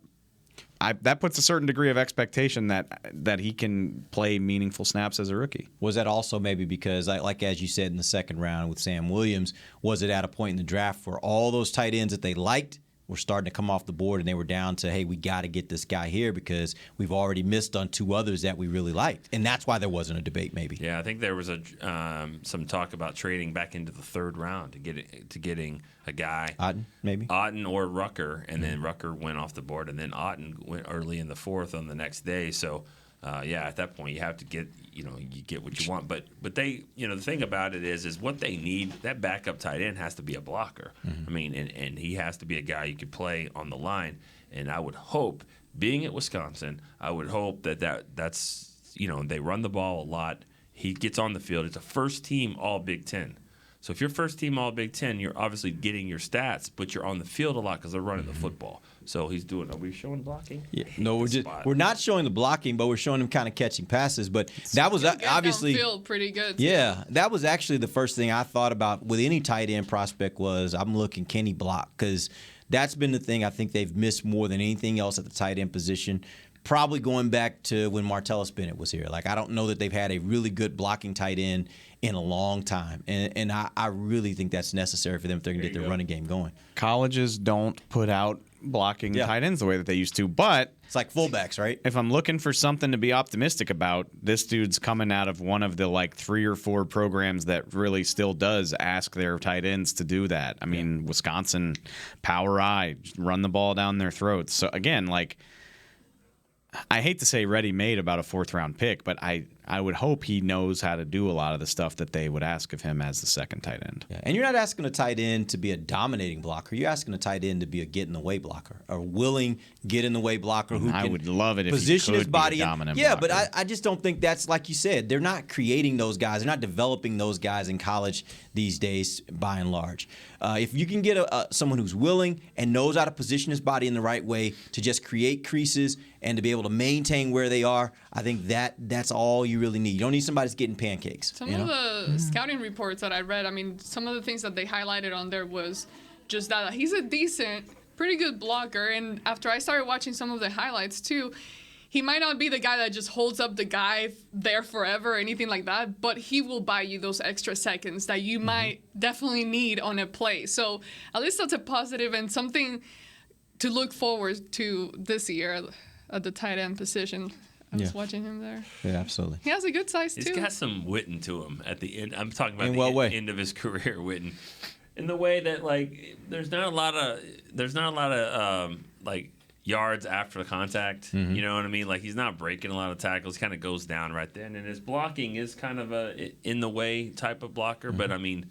[SPEAKER 6] that puts a certain degree of expectation that he can play meaningful snaps as a rookie.
[SPEAKER 5] Was that also maybe because, as you said in the 2nd round with Sam Williams, was it at a point in the draft where all those tight ends that they liked were starting to come off the board and they were down to, hey, we got to get this guy here because we've already missed on 2 others that we really liked, and that's why there wasn't a debate maybe.
[SPEAKER 7] Yeah, I think there was some talk about trading back into the 3rd round to getting a guy, Otton or Rucker, and then Rucker went off the board, and then Otton went early in the 4th on the next day. So, at that point you have to get you get what you want. But they the thing about it is what they need. That backup tight end has to be a blocker. Mm-hmm. I mean, and he has to be a guy you could play on the line. And I would hope, being at Wisconsin, I would hope that's they run the ball a lot. He gets on the field. It's a first team All Big Ten. So if you're first team All Big Ten, you're obviously getting your stats, but you're on the field a lot because they're running the football. So he's doing. Are we showing blocking?
[SPEAKER 5] Yeah. No, we're not showing the blocking, but we're showing him kind of catching passes. But that was obviously
[SPEAKER 8] downfield pretty good.
[SPEAKER 5] Yeah, that was actually the first thing I thought about with any tight end prospect was I'm looking, can he block? Because that's been the thing I think they've missed more than anything else at the tight end position. Probably going back to when Martellus Bennett was here. I don't know that they've had a really good blocking tight end in a long time. And I really think that's necessary for them if they're going to get their running game going.
[SPEAKER 6] Colleges don't put out blocking tight ends the way that they used to. But
[SPEAKER 5] it's like fullbacks, right?
[SPEAKER 6] If I'm looking for something to be optimistic about, this dude's coming out of one of the 3 or 4 programs that really still does ask their tight ends to do that. I mean, Wisconsin, power I, run the ball down their throats. So again, I hate to say ready-made about a 4th-round pick, but I would hope he knows how to do a lot of the stuff that they would ask of him as the 2nd tight end.
[SPEAKER 5] Yeah. And you're not asking a tight end to be a dominating blocker. You're asking a tight end to be a get-in-the-way blocker, a willing get-in-the-way blocker who
[SPEAKER 6] I
[SPEAKER 5] can
[SPEAKER 6] would love it if
[SPEAKER 5] position
[SPEAKER 6] he
[SPEAKER 5] his body
[SPEAKER 6] be a dominant
[SPEAKER 5] Yeah,
[SPEAKER 6] blocker.
[SPEAKER 5] but I just don't think that's, like you said, they're not creating those guys. They're not developing those guys in college these days, by and large. If you can get someone who's willing and knows how to position his body in the right way to just create creases and to be able to maintain where they are, I think that's all you really need. You don't need somebody that's getting pancakes.
[SPEAKER 8] Some of the scouting reports that I read, I mean, some of the things that they highlighted on there was just that he's a decent, pretty good blocker. And after I started watching some of the highlights too, he might not be the guy that just holds up the guy there forever or anything like that, but he will buy you those extra seconds that you might definitely need on a play. So at least that's a positive and something to look forward to this year at the tight end position. I was watching him there.
[SPEAKER 5] Yeah, absolutely.
[SPEAKER 8] He has a good size, too.
[SPEAKER 7] He's got some Witten to him at the end. I'm talking about
[SPEAKER 5] In
[SPEAKER 7] the
[SPEAKER 5] what way?
[SPEAKER 7] end of his career, Witten. In the way that, like, there's not a lot of like, yards after the contact.
[SPEAKER 5] Mm-hmm.
[SPEAKER 7] You know what I mean? Like, he's not breaking a lot of tackles. He kind of goes down right then. And his blocking is kind of a in-the-way type of blocker.
[SPEAKER 5] Mm-hmm.
[SPEAKER 7] But, I mean,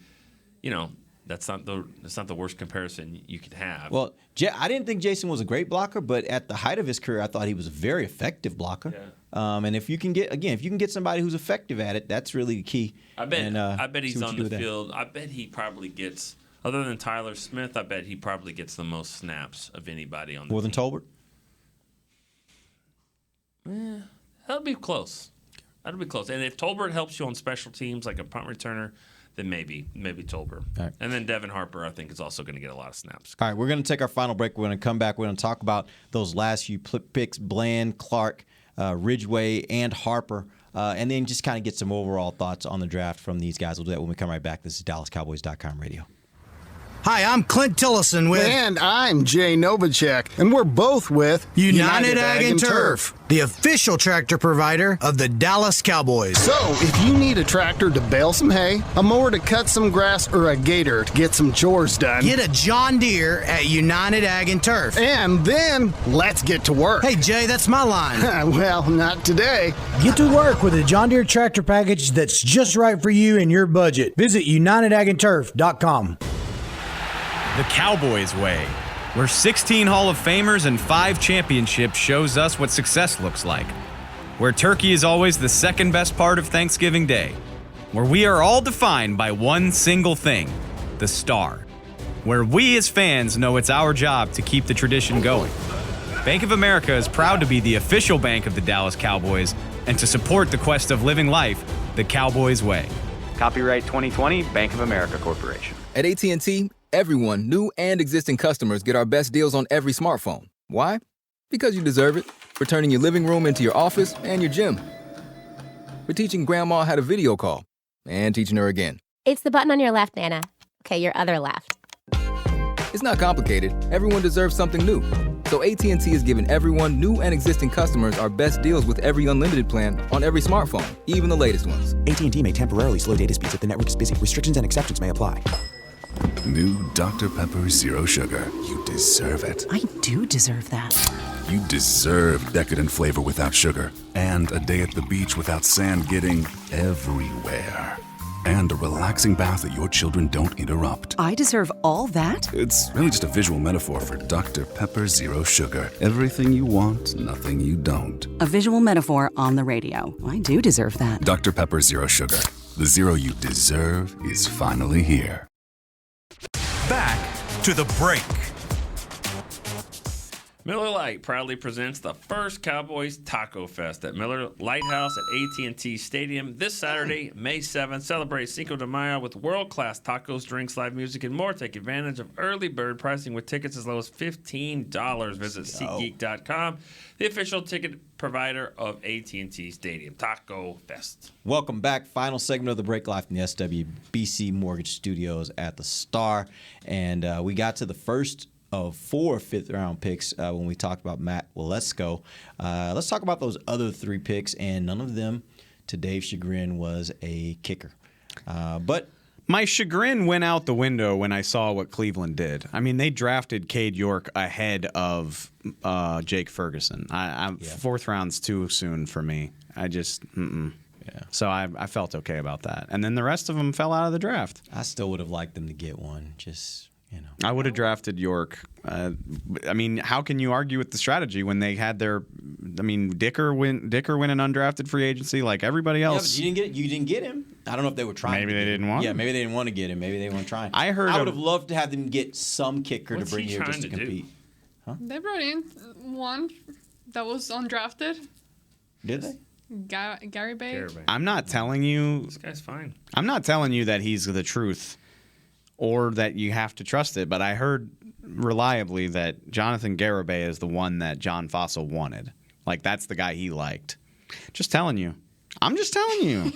[SPEAKER 7] you know, that's not the worst comparison you could have.
[SPEAKER 5] Well, I didn't think Jason was a great blocker, but at the height of his career, I thought he was a very effective blocker.
[SPEAKER 7] Yeah.
[SPEAKER 5] And if you can get somebody who's effective at it, that's really the key.
[SPEAKER 7] I bet
[SPEAKER 5] And,
[SPEAKER 7] he's
[SPEAKER 5] see what
[SPEAKER 7] on
[SPEAKER 5] you do
[SPEAKER 7] the
[SPEAKER 5] with that.
[SPEAKER 7] field. I bet he probably gets, other than Tyler Smith, I bet he probably gets the most snaps of anybody on the
[SPEAKER 5] More than
[SPEAKER 7] team.
[SPEAKER 5] Tolbert?
[SPEAKER 7] That'll be close. That'll be close. And if Tolbert helps you on special teams like a punt returner, then maybe Tolbert.
[SPEAKER 5] All right.
[SPEAKER 7] And then Devin Harper, I think, is also going to get a lot of snaps.
[SPEAKER 5] All right, we're going to take our final break. We're going to come back. We're going to talk about those last few picks, Bland, Clark, Ridgeway, and Harper, and then just kind of get some overall thoughts on the draft from these guys. We'll do that when we come right back. This is DallasCowboys.com radio.
[SPEAKER 15] Hi, I'm Clint Tillison with...
[SPEAKER 16] And I'm Jay Novacek, and we're both with...
[SPEAKER 15] United Ag and Turf, the official tractor provider of the Dallas Cowboys.
[SPEAKER 16] So, if you need a tractor to bale some hay, a mower to cut some grass, or a gator to get some chores done...
[SPEAKER 15] Get a John Deere at United Ag and Turf.
[SPEAKER 16] And then, let's get to work.
[SPEAKER 15] Hey, Jay, that's my line.
[SPEAKER 16] Well, not today.
[SPEAKER 15] Get to work with a John Deere tractor package that's just right for you and your budget. Visit UnitedAgAndTurf.com.
[SPEAKER 12] The Cowboys way, where 16 Hall of Famers and 5 championships shows us what success looks like. Where turkey is always the second best part of Thanksgiving Day. Where we are all defined by one single thing, the star. Where we as fans know it's our job to keep the tradition going. Bank of America is proud to be the official bank of the Dallas Cowboys and to support the quest of living life the Cowboys way.
[SPEAKER 13] Copyright 2020, Bank of America Corporation.
[SPEAKER 9] At AT&T, everyone, new and existing customers, get our best deals on every smartphone. Why? Because you deserve it. We're turning your living room into your office and your gym. We're teaching Grandma how to video call and teaching her again.
[SPEAKER 17] It's the button on your left, Nana. Okay, your other left.
[SPEAKER 9] It's not complicated. Everyone deserves something new. So AT&T is giving everyone, new and existing customers, our best deals with every unlimited plan on every smartphone, even the latest ones.
[SPEAKER 10] AT&T may temporarily slow data speeds if the network is busy. Restrictions and exceptions may apply.
[SPEAKER 18] New Dr. Pepper Zero Sugar. You deserve it.
[SPEAKER 19] I do deserve that.
[SPEAKER 18] You deserve decadent flavor without sugar. And a day at the beach without sand getting everywhere. And a relaxing bath that your children don't interrupt.
[SPEAKER 19] I deserve all that?
[SPEAKER 18] It's really just a visual metaphor for Dr. Pepper Zero Sugar. Everything you want, nothing you don't.
[SPEAKER 19] A visual metaphor on the radio. I do deserve that.
[SPEAKER 18] Dr. Pepper Zero Sugar. The zero you deserve is finally here.
[SPEAKER 1] Back to the break.
[SPEAKER 7] Miller Lite proudly presents the first Cowboys Taco Fest at Miller Lighthouse at AT&T Stadium this Saturday, May 7th. Celebrate Cinco de Mayo with world-class tacos, drinks, live music, and more. Take advantage of early bird pricing with tickets as low as $15. Visit SeatGeek.com, the official ticket provider of AT&T Stadium. Taco Fest.
[SPEAKER 5] Welcome back. Final segment of the break, live from the SWBC Mortgage Studios at the Star. And we got to the first of 4 fifth-round picks when we talked about Matt Waletzko. Let's talk about those other 3 picks, and none of them, to Dave's chagrin, was a kicker. But
[SPEAKER 6] my chagrin went out the window when I saw what Cleveland did. I mean, they drafted Cade York ahead of Jake Ferguson. 4th round's too soon for me. I just, So I felt okay about that. And then the rest of them fell out of the draft.
[SPEAKER 5] I still would have liked them to get one, just...
[SPEAKER 6] I would have drafted York. I mean, how can you argue with the strategy when they had their? I mean, Dicker win an undrafted free agency like everybody else.
[SPEAKER 5] Yeah, but you didn't get him. I don't know if they were trying.
[SPEAKER 6] Maybe they didn't want him.
[SPEAKER 5] Yeah, maybe they didn't want to get him. Maybe they weren't trying.
[SPEAKER 6] I
[SPEAKER 5] would have loved to have them get some kicker
[SPEAKER 7] What's
[SPEAKER 5] to bring
[SPEAKER 7] he
[SPEAKER 5] here just
[SPEAKER 7] trying
[SPEAKER 5] to
[SPEAKER 7] to
[SPEAKER 5] compete. Huh?
[SPEAKER 8] They brought in one that was undrafted.
[SPEAKER 5] Did they?
[SPEAKER 8] Gary Bay.
[SPEAKER 6] I'm not telling you.
[SPEAKER 7] This guy's fine.
[SPEAKER 6] I'm not telling you that he's the truth, or that you have to trust it. But I heard reliably that Jonathan Garibay is the one that John Fossil wanted. Like, that's the guy he liked. Just telling you. I'm just telling you.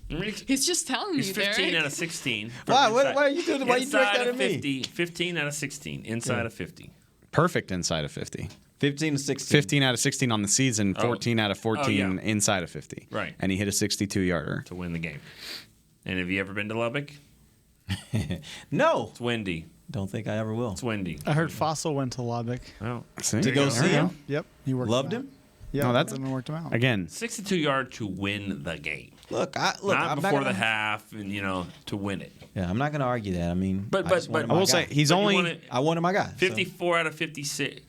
[SPEAKER 8] He's just telling
[SPEAKER 7] He's
[SPEAKER 8] you,
[SPEAKER 7] 15
[SPEAKER 8] Derek.
[SPEAKER 7] out of 16.
[SPEAKER 5] Why are you doing? Why you direct
[SPEAKER 7] Inside
[SPEAKER 5] that
[SPEAKER 7] of
[SPEAKER 5] at me?
[SPEAKER 7] 50, 15 out of 16. Inside of 50.
[SPEAKER 6] Perfect inside of 50.
[SPEAKER 5] 15 to 16.
[SPEAKER 6] 15 out of 16 on the season, 14 out of 14 inside of 50.
[SPEAKER 7] Right.
[SPEAKER 6] And he hit a 62-yarder.
[SPEAKER 7] To win the game. And have you ever been to Lubbock?
[SPEAKER 5] No.
[SPEAKER 7] It's windy.
[SPEAKER 5] Don't think I ever will.
[SPEAKER 7] It's windy.
[SPEAKER 20] I heard Fossil went to Lubbock.
[SPEAKER 7] Oh.
[SPEAKER 5] To go see him?
[SPEAKER 20] Yep. He worked
[SPEAKER 5] Loved
[SPEAKER 20] him out.
[SPEAKER 5] him?
[SPEAKER 20] Yeah,
[SPEAKER 6] No, that's-
[SPEAKER 20] worked him out.
[SPEAKER 6] Again,
[SPEAKER 7] 62-yard to win the game.
[SPEAKER 5] Look,
[SPEAKER 7] not
[SPEAKER 5] I'm
[SPEAKER 7] before
[SPEAKER 5] not
[SPEAKER 7] the
[SPEAKER 5] gonna,
[SPEAKER 7] half, and to win it.
[SPEAKER 5] Yeah, I'm not going to argue that. I mean,
[SPEAKER 7] But
[SPEAKER 5] I will
[SPEAKER 6] say he's only.
[SPEAKER 5] I wanted my guy.
[SPEAKER 7] 54 out of 56.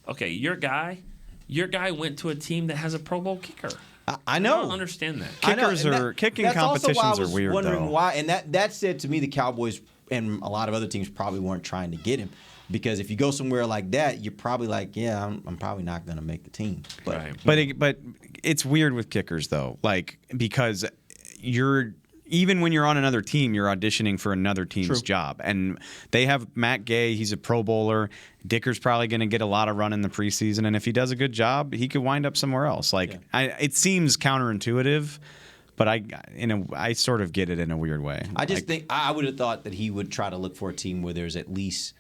[SPEAKER 7] Okay, your guy went to a team that has a Pro Bowl kicker.
[SPEAKER 5] I know.
[SPEAKER 7] I don't understand that.
[SPEAKER 6] Kicking
[SPEAKER 5] that's also why I
[SPEAKER 6] competitions
[SPEAKER 5] was
[SPEAKER 6] are weird,
[SPEAKER 5] wondering
[SPEAKER 6] though.
[SPEAKER 5] why, and that said to me the Cowboys and a lot of other teams probably weren't trying to get him because if you go somewhere like that, you're probably like, yeah, I'm probably not going to make the team. But
[SPEAKER 6] But it's weird with kickers though, like because even when you're on another team, you're auditioning for another team's job. And they have Matt Gay, he's a Pro Bowler. Dicker's probably going to get a lot of run in the preseason, and if he does a good job, he could wind up somewhere else. Like it seems counterintuitive, but I sort of get it in a weird way.
[SPEAKER 5] I just think I would have thought that he would try to look for a team where there's at least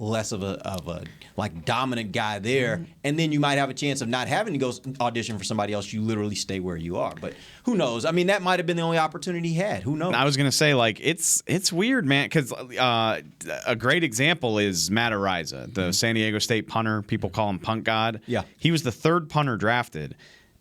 [SPEAKER 5] less of a like dominant guy there, and then you might have a chance of not having to go audition for somebody else. You literally stay where you are. But who knows? I mean, that might have been the only opportunity he had. Who knows?
[SPEAKER 6] I was gonna say like it's weird, man, because a great example is Matt Ariza, the San Diego State punter. People call him Punt God.
[SPEAKER 5] Yeah,
[SPEAKER 6] he was the third punter drafted.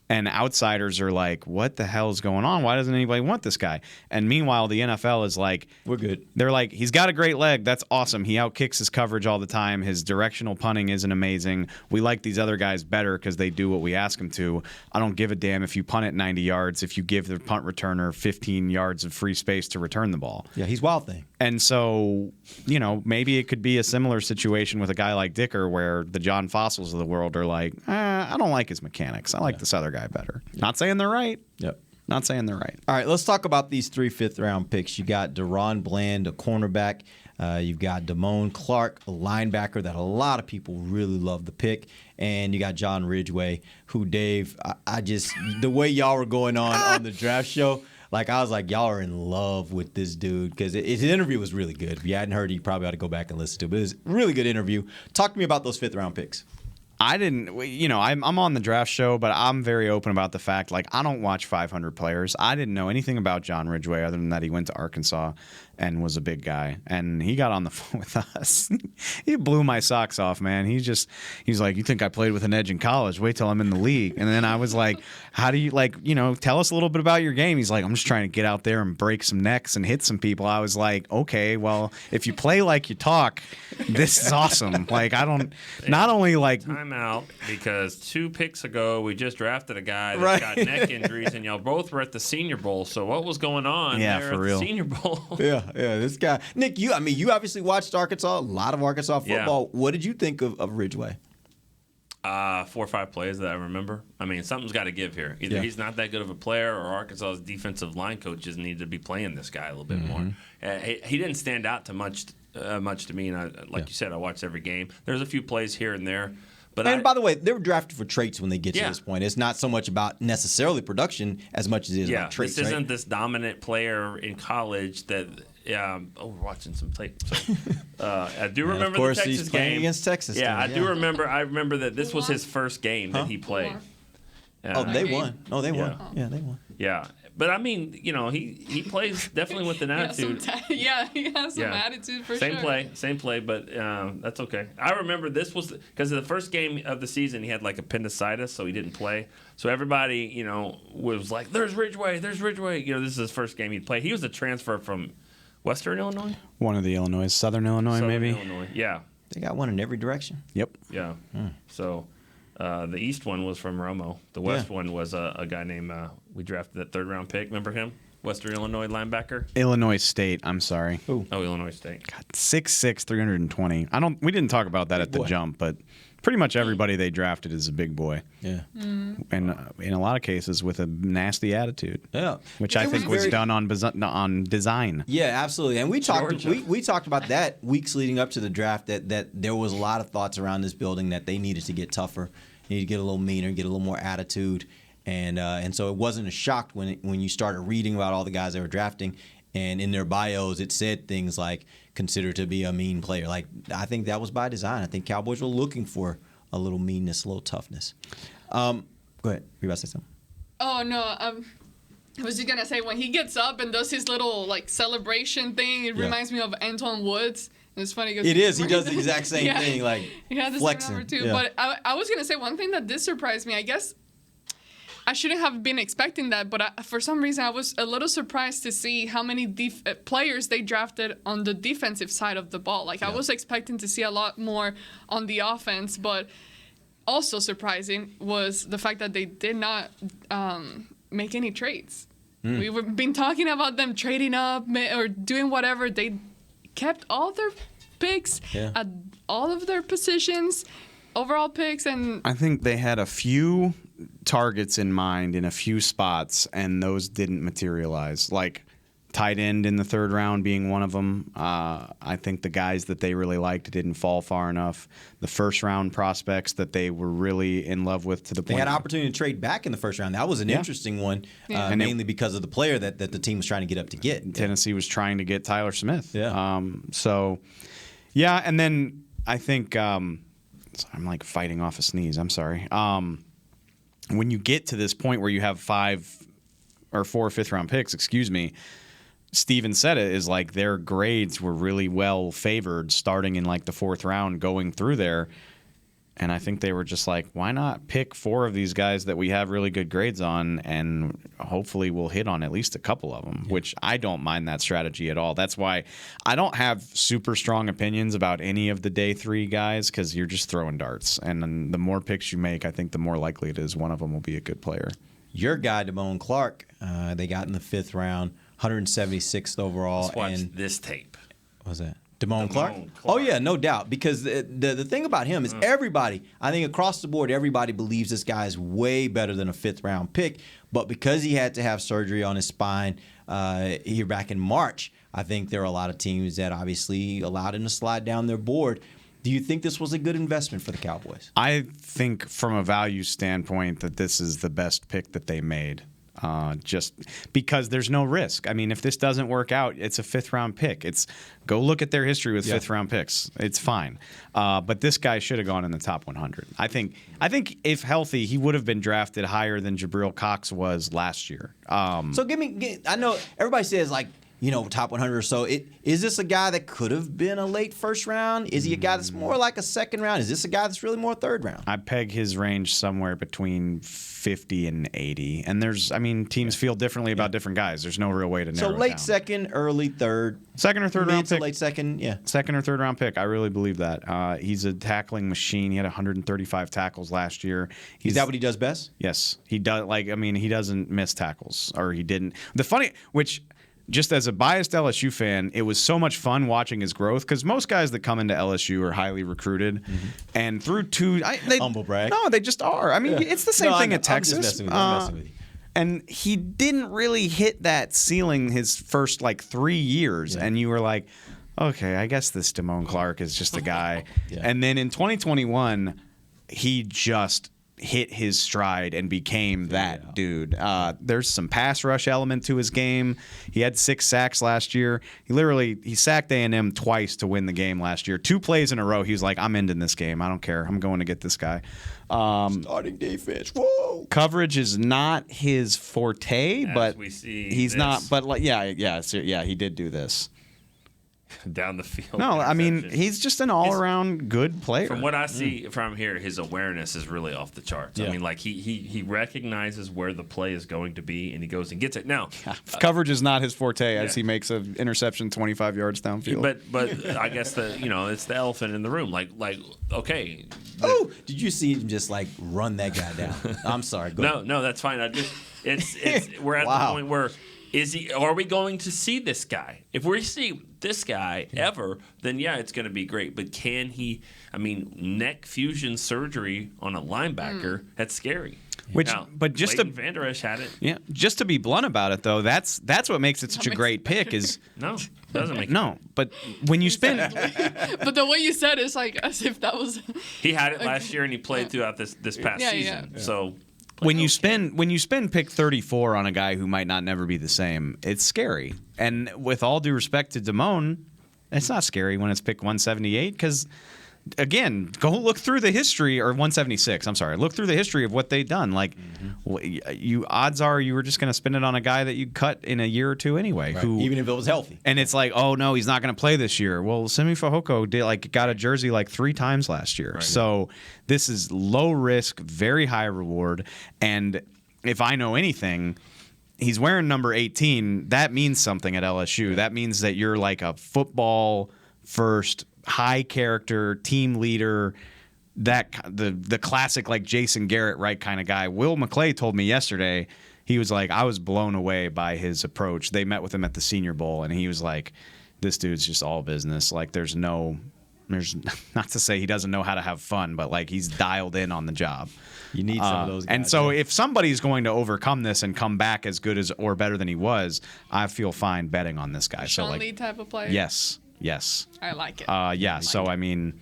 [SPEAKER 6] And outsiders are like, what the hell is going on? Why doesn't anybody want this guy? And meanwhile, the NFL is like,
[SPEAKER 5] we're good.
[SPEAKER 6] They're like, he's got a great leg. That's awesome. He outkicks his coverage all the time. His directional punting isn't amazing. We like these other guys better because they do what we ask them to. I don't give a damn if you punt it 90 yards, if you give the punt returner 15 yards of free space to return the ball.
[SPEAKER 5] Yeah, he's Wild Thing.
[SPEAKER 6] And so, maybe it could be a similar situation with a guy like Dicker where the John Fossils of the world are like, I don't like his mechanics. I like this other guy better. Not saying they're right.
[SPEAKER 5] Yep.
[SPEAKER 6] Not saying they're right.
[SPEAKER 5] All right, let's talk about these 3 fifth-round picks. You got Deron Bland, a cornerback. You've got Damone Clark, a linebacker that a lot of people really love the pick. And you got John Ridgway, who, Dave, I just – the way y'all were going on the draft show – like, I was like, y'all are in love with this dude because his interview was really good. If you hadn't heard it, you probably ought to go back and listen to it. But it was a really good interview. Talk to me about those 5th-round picks.
[SPEAKER 6] I didn't, I'm on the draft show, but I'm very open about the fact, like, I don't watch 500 players. I didn't know anything about John Ridgway other than that he went to Arkansas and was a big guy. And he got on the phone with us. He blew my socks off, man. He's like, you think I played with an edge in college? Wait till I'm in the league. And then I was like, how do you, tell us a little bit about your game. He's like, I'm just trying to get out there and break some necks and hit some people. I was like, okay, well, if you play like you talk, this is awesome. Like, not only like.
[SPEAKER 7] Time out, because 2 picks ago, we just drafted a guy that got neck injuries, and y'all both were at the Senior Bowl. So what was going on there at the Senior Bowl?
[SPEAKER 5] Yeah, this guy. Nick, you obviously watched Arkansas, a lot of Arkansas football.
[SPEAKER 7] Yeah.
[SPEAKER 5] What did you think of Ridgway?
[SPEAKER 7] 4 or 5 plays that I remember. I mean, something's got to give here. Either he's not that good of a player, or Arkansas's defensive line coaches need to be playing this guy a little bit more. He didn't stand out to much to me, and you said, I watched every game. There's a few plays here and there. But
[SPEAKER 5] by the way, they were drafted for traits when they get to this point. It's not so much about necessarily production as much as it is about traits.
[SPEAKER 7] This isn't this dominant player in college that. We're watching some tape. So, I do remember
[SPEAKER 5] of course
[SPEAKER 7] the Texas
[SPEAKER 5] he's playing
[SPEAKER 7] game
[SPEAKER 5] against Texas.
[SPEAKER 7] Yeah, I do remember. I remember that this was his first game that he played.
[SPEAKER 5] They won. Oh, they won. Yeah, they won.
[SPEAKER 7] Yeah, but I mean, he plays definitely with an attitude.
[SPEAKER 8] He has some attitude for
[SPEAKER 7] same
[SPEAKER 8] sure.
[SPEAKER 7] Same play, but that's okay. I remember this was because the first game of the season he had like appendicitis, so he didn't play. So everybody, was like, "There's Ridgway, there's Ridgway." This is his first game he'd played. He was a transfer from Western Illinois?
[SPEAKER 6] One of the Illinois. Southern Illinois, maybe?
[SPEAKER 7] Illinois, yeah.
[SPEAKER 5] They got one in every direction.
[SPEAKER 6] Yep.
[SPEAKER 7] Yeah. So the East one was from Romo. The West one was a guy named, we drafted that 3rd-round pick. Remember him? Western Illinois linebacker?
[SPEAKER 6] Illinois State, I'm sorry.
[SPEAKER 7] Oh, Illinois State.
[SPEAKER 6] God, 6'6", 320. We didn't talk about that at the jump, but pretty much everybody they drafted is a big boy.
[SPEAKER 5] Yeah.
[SPEAKER 6] And in a lot of cases with a nasty attitude.
[SPEAKER 5] Yeah.
[SPEAKER 6] Which I think was done on design.
[SPEAKER 5] Yeah, absolutely. And we talked about that weeks leading up to the draft that there was a lot of thoughts around this building that they needed to get tougher. He needed to get a little meaner, get a little more attitude. And so it wasn't a shock when you started reading about all the guys they were drafting, and in their bios it said things like considered to be a mean player. Like, I think that was by design. I think Cowboys were looking for a little meanness, a little toughness. Go ahead. You about to say something?
[SPEAKER 8] Oh no. I was just gonna say, when he gets up and does his little like celebration thing, it reminds me of Antoine Woods. And it's funny because
[SPEAKER 5] it is. He does the exact same thing, like
[SPEAKER 8] he had the
[SPEAKER 5] flexing.
[SPEAKER 8] same number too.
[SPEAKER 5] Yeah.
[SPEAKER 8] But I was gonna say one thing that did surprise me. I guess I shouldn't have been expecting that, but for some reason I was a little surprised to see how many players they drafted on the defensive side of the ball. Like I was expecting to see a lot more on the offense, but also surprising was the fact that they did not make any trades. We've been talking about them trading up or doing whatever. They kept all their picks at all of their positions, overall picks, and
[SPEAKER 6] I think they had a few targets in mind in a few spots, and those didn't materialize. Like tight end in the third round being one of them. I think the guys that they really liked didn't fall far enough. The first round prospects that they were really in love with to the point
[SPEAKER 5] they had an opportunity to trade back in the first round. That was an interesting one, mainly because of the player that the team was trying to get up to get.
[SPEAKER 6] Tennessee was trying to get Tyler Smith.
[SPEAKER 5] Yeah.
[SPEAKER 6] And then I think I'm like fighting off a sneeze. I'm sorry. When you get to this point where you have 5 or 4 fifth-round picks, Steven said it, is like their grades were really well favored starting in like the 4th round going through there. And I think they were just like, why not pick 4 of these guys that we have really good grades on, and hopefully we'll hit on at least a couple of them, which I don't mind that strategy at all. That's why I don't have super strong opinions about any of the day 3 guys, because you're just throwing darts. And then the more picks you make, I think the more likely it is one of them will be a good player.
[SPEAKER 5] Your guy, Damone Clark, they got in the 5th round, 176th overall.
[SPEAKER 7] Let's watch this tape.
[SPEAKER 5] What was that? Damone Clark? Oh, yeah, no doubt. Because the thing about him is everybody, I think across the board, everybody believes this guy is way better than a 5th-round pick. But because he had to have surgery on his spine here back in March, I think there are a lot of teams that obviously allowed him to slide down their board. Do you think this was a good investment for the Cowboys?
[SPEAKER 6] I think from a value standpoint that this is the best pick that they made. Just because there's no risk. I mean, if this doesn't work out, it's a 5th-round pick. Go look at their history with 5th-round picks. It's fine. But this guy should have gone in the top 100. I think if healthy, he would have been drafted higher than Jabril Cox was last year.
[SPEAKER 5] So I know everybody says like, top 100 or so. Is this a guy that could have been a late 1st round? Is he a guy that's more like a 2nd round? Is this a guy that's really more 3rd round?
[SPEAKER 6] I peg his range somewhere between 50 and 80. And teams feel differently about different guys. There's no real way to narrow it down.
[SPEAKER 5] So late 2nd, early 3rd.
[SPEAKER 6] 2nd or 3rd round pick.
[SPEAKER 5] Late 2nd, yeah.
[SPEAKER 6] 2nd or 3rd round pick. I really believe that. He's a tackling machine. He had 135 tackles last year.
[SPEAKER 5] Is that what he does best?
[SPEAKER 6] Yes. He does. He doesn't miss tackles, or he didn't. Just as a biased LSU fan, it was so much fun watching his growth, because most guys that come into LSU are highly recruited, and through
[SPEAKER 5] humble brag.
[SPEAKER 6] No, they just are. It's the same thing at Texas.
[SPEAKER 5] I'm just messing with you.
[SPEAKER 6] And he didn't really hit that ceiling his first 3 years, and you were like, okay, I guess this Damone Clark is just a guy. And then in 2021, he just hit his stride and became that dude. There's some pass rush element to his game. He had 6 sacks last year. He sacked A&M twice to win the game last year. 2 plays in a row, he was like, I'm ending this game. I don't care. I'm going to get this guy.
[SPEAKER 5] Starting defense. Whoa.
[SPEAKER 6] Coverage is not his forte, but
[SPEAKER 7] we see
[SPEAKER 6] he's
[SPEAKER 7] this.
[SPEAKER 6] not. But he did do this.
[SPEAKER 7] Down the field.
[SPEAKER 6] No, he's just an all-around good player.
[SPEAKER 7] From what I see from here, his awareness is really off the charts.
[SPEAKER 6] Yeah.
[SPEAKER 7] He recognizes where the play is going to be, and he goes and gets it. Now,
[SPEAKER 6] coverage is not his forte, as he makes an interception 25 yards downfield.
[SPEAKER 7] But I guess it's the elephant in the room. Okay.
[SPEAKER 5] Oh, did you see him just run that guy down? I'm sorry. Go ahead.
[SPEAKER 7] No, that's fine. We're at the point where. Are we going to see this guy? If we see this guy ever, then it's going to be great. But can he? Neck fusion surgery on a linebacker, that's scary.
[SPEAKER 6] But just
[SPEAKER 7] Leighton Vander Esch had it.
[SPEAKER 6] Yeah, just to be blunt about it, though, that's what makes it such a great pick. Is
[SPEAKER 7] no, doesn't make
[SPEAKER 6] no. But when you spend,
[SPEAKER 8] But the way you said it's like as if that was.
[SPEAKER 7] he had it last year and he played throughout this past season.
[SPEAKER 8] Yeah.
[SPEAKER 7] So
[SPEAKER 6] when you spend pick 34 on a guy who might not never be the same, it's scary. And with all due respect to Damone, it's not scary when it's pick 178 because. Again, go look through the history, or 176. I'm sorry. Look through the history of what they've done. Like, odds are you were just going to spend it on a guy that you cut in a year or two anyway.
[SPEAKER 5] Right.
[SPEAKER 6] Who,
[SPEAKER 5] even if it was healthy.
[SPEAKER 6] And it's like, oh no, he's not going to play this year. Well, Simi Fehoko got a jersey like 3 times last year. Right. So this is low risk, very high reward. And if I know anything, he's wearing number 18. That means something at LSU. That means that you're like a football first. High character, team leader, the classic like Jason Garrett, right, kind of guy. Will McClay told me yesterday, he was like, I was blown away by his approach. They met with him at the Senior Bowl, and he was like, this dude's just all business. Like, there's not to say he doesn't know how to have fun, but like he's dialed in on the job.
[SPEAKER 5] You need some of those guys.
[SPEAKER 6] And so if somebody's going to overcome this and come back as good as or better than he was, I feel fine betting on this guy.
[SPEAKER 8] Sean Lee type of player?
[SPEAKER 6] Yes.
[SPEAKER 8] I like it.
[SPEAKER 6] I mean,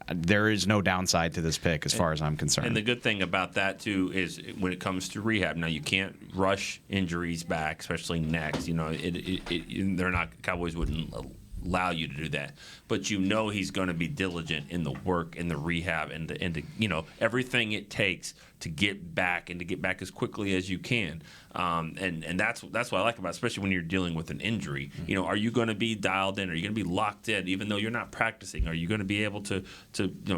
[SPEAKER 6] there is no downside to this pick as far as I'm concerned.
[SPEAKER 7] And the good thing about that, too, is when it comes to rehab, now you can't rush injuries back, especially necks. You know, Cowboys wouldn't allow you to do that. But you know he's going to be diligent in the work, in the rehab, and everything it takes to get back and to get back as quickly as you can. And that's what I like about it, especially when you're dealing with an injury. You know, are you going to be dialed in? Are you going to be locked in even though you're not practicing? Are you going to be able to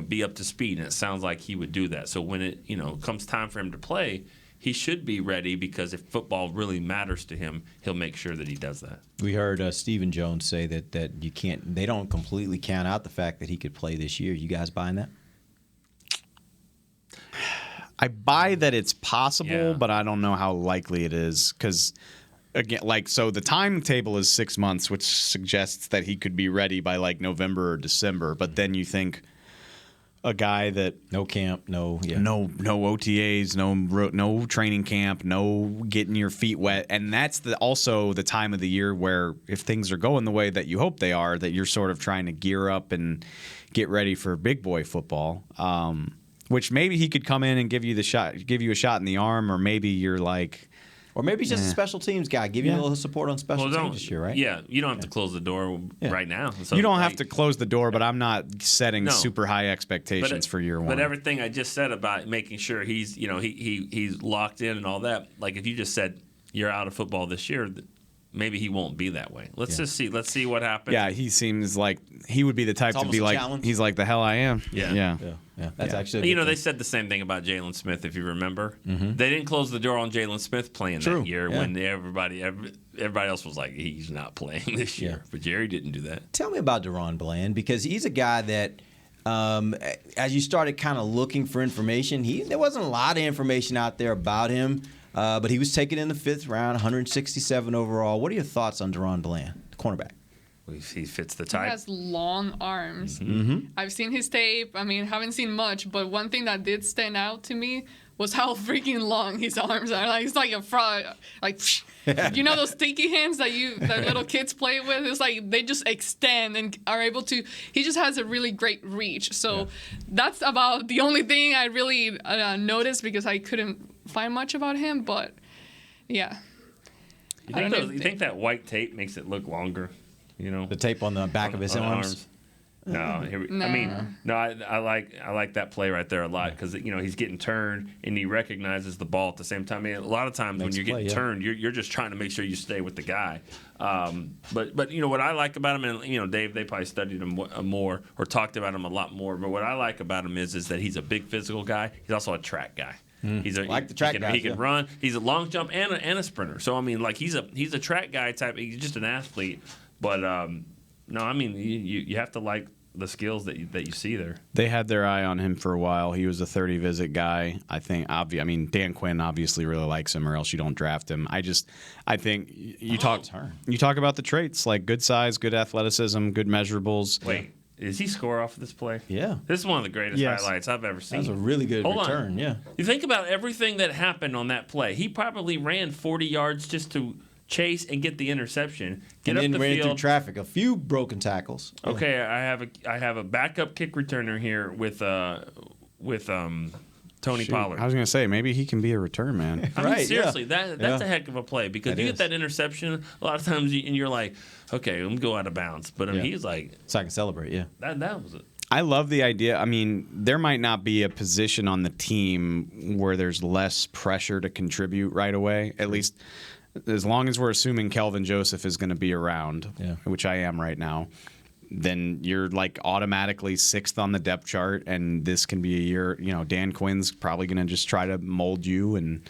[SPEAKER 7] be up to speed? And it sounds like he would do that. So when it comes time for him to play, he should be ready because if football really matters to him, he'll make sure that he does that.
[SPEAKER 5] We heard Stephen Jones say that you can't. They don't completely count out the fact that he could play this year. You guys buying that?
[SPEAKER 6] I buy that it's possible, but I don't know how likely it is because, again, so the timetable is 6 months, which suggests that he could be ready by like November or December. But then you think a guy that
[SPEAKER 5] no camp, no
[SPEAKER 6] OTAs, no training camp, no getting your feet wet, and that's also the time of the year where if things are going the way that you hope they are, that you're sort of trying to gear up and get ready for big boy football. Which maybe he could come in and give you a shot in the arm, or maybe you're like,
[SPEAKER 5] or maybe he's just a special teams guy, give you a little support on special teams this year, right?
[SPEAKER 7] Yeah, you don't have to close the door right now. So
[SPEAKER 6] you don't have to close the door, but I'm not setting super high expectations for year one.
[SPEAKER 7] But everything I just said about making sure he's he's locked in and all that, like if you just said you're out of football this year, maybe he won't be that way. Let's just see. Let's see what happens.
[SPEAKER 6] Yeah, he seems like he would be the type to be like,
[SPEAKER 5] challenge.
[SPEAKER 6] He's like, the hell I am.
[SPEAKER 7] Yeah.
[SPEAKER 5] That's actually.
[SPEAKER 7] They said the same thing about Jalen Smith, if you remember. Mm-hmm. They didn't close the door on Jalen Smith playing that year when everybody else was like, he's not playing this year. But Jerry didn't do that.
[SPEAKER 5] Tell me about DaRon Bland, because he's a guy that, as you started kind of looking for information, there wasn't a lot of information out there about him. But he was taken in the 5th round, 167 overall. What are your thoughts on DaRon Bland, the cornerback?
[SPEAKER 7] He fits the type.
[SPEAKER 8] He has long arms.
[SPEAKER 5] Mm-hmm.
[SPEAKER 8] I've seen his tape. I mean, haven't seen much, but one thing that did stand out to me was how freaking long his arms are. Like, it's like a frog. Like, you know those sticky hands that little kids play with? It's like they just extend and are able to. He just has a really great reach. So that's about the only thing I really noticed, because I couldn't find much about him. But yeah,
[SPEAKER 7] you think that white tape makes it look longer? You know,
[SPEAKER 5] the tape on the back of his arms.
[SPEAKER 7] No, I like that play right there a lot, because he's getting turned and he recognizes the ball at the same time. I mean, a lot of times when you're getting turned, you're just trying to make sure you stay with the guy. But what I like about him, and Dave, they probably studied him more or talked about him a lot more. But what I like about him is that he's a big physical guy. He's also a track guy. He's the track guy. He can run. He's a long jump and a sprinter. So I mean, like he's a track guy type. He's just an athlete. But no, I mean you have to like the skills that you see there.
[SPEAKER 6] They had their eye on him for a while. He was a 30 visit guy. I think. Dan Quinn obviously really likes him, or else you don't draft him. I think you talk about the traits like good size, good athleticism, good measurables.
[SPEAKER 7] Wait. Does he score off of this play?
[SPEAKER 5] Yeah.
[SPEAKER 7] This is one of the greatest highlights I've ever seen.
[SPEAKER 5] That was a really good
[SPEAKER 7] Hold
[SPEAKER 5] return,
[SPEAKER 7] on.
[SPEAKER 5] yeah.
[SPEAKER 7] You think about everything that happened on that play. He probably ran 40 yards just to chase and get the interception. Get
[SPEAKER 5] and
[SPEAKER 7] up
[SPEAKER 5] then
[SPEAKER 7] the
[SPEAKER 5] ran
[SPEAKER 7] field.
[SPEAKER 5] through traffic. A few broken tackles. Yeah.
[SPEAKER 7] Okay, I have a backup kick returner here with Tony
[SPEAKER 6] Shoot,
[SPEAKER 7] Pollard.
[SPEAKER 6] I was going to say, maybe he can be a return man.
[SPEAKER 7] I mean, seriously, that's a heck of a play because
[SPEAKER 5] That
[SPEAKER 7] you
[SPEAKER 5] is.
[SPEAKER 7] get that interception a lot of times and you're like, okay, let me go out of bounds. But I mean, he's like,
[SPEAKER 5] so I can celebrate. Yeah,
[SPEAKER 7] that was it.
[SPEAKER 6] I love the idea. I mean, there might not be a position on the team where there's less pressure to contribute right away. At least as long as we're assuming Kelvin Joseph is going to be around, which I am right now. Then you're like automatically 6th on the depth chart, and this can be a year. You know, Dan Quinn's probably going to just try to mold you and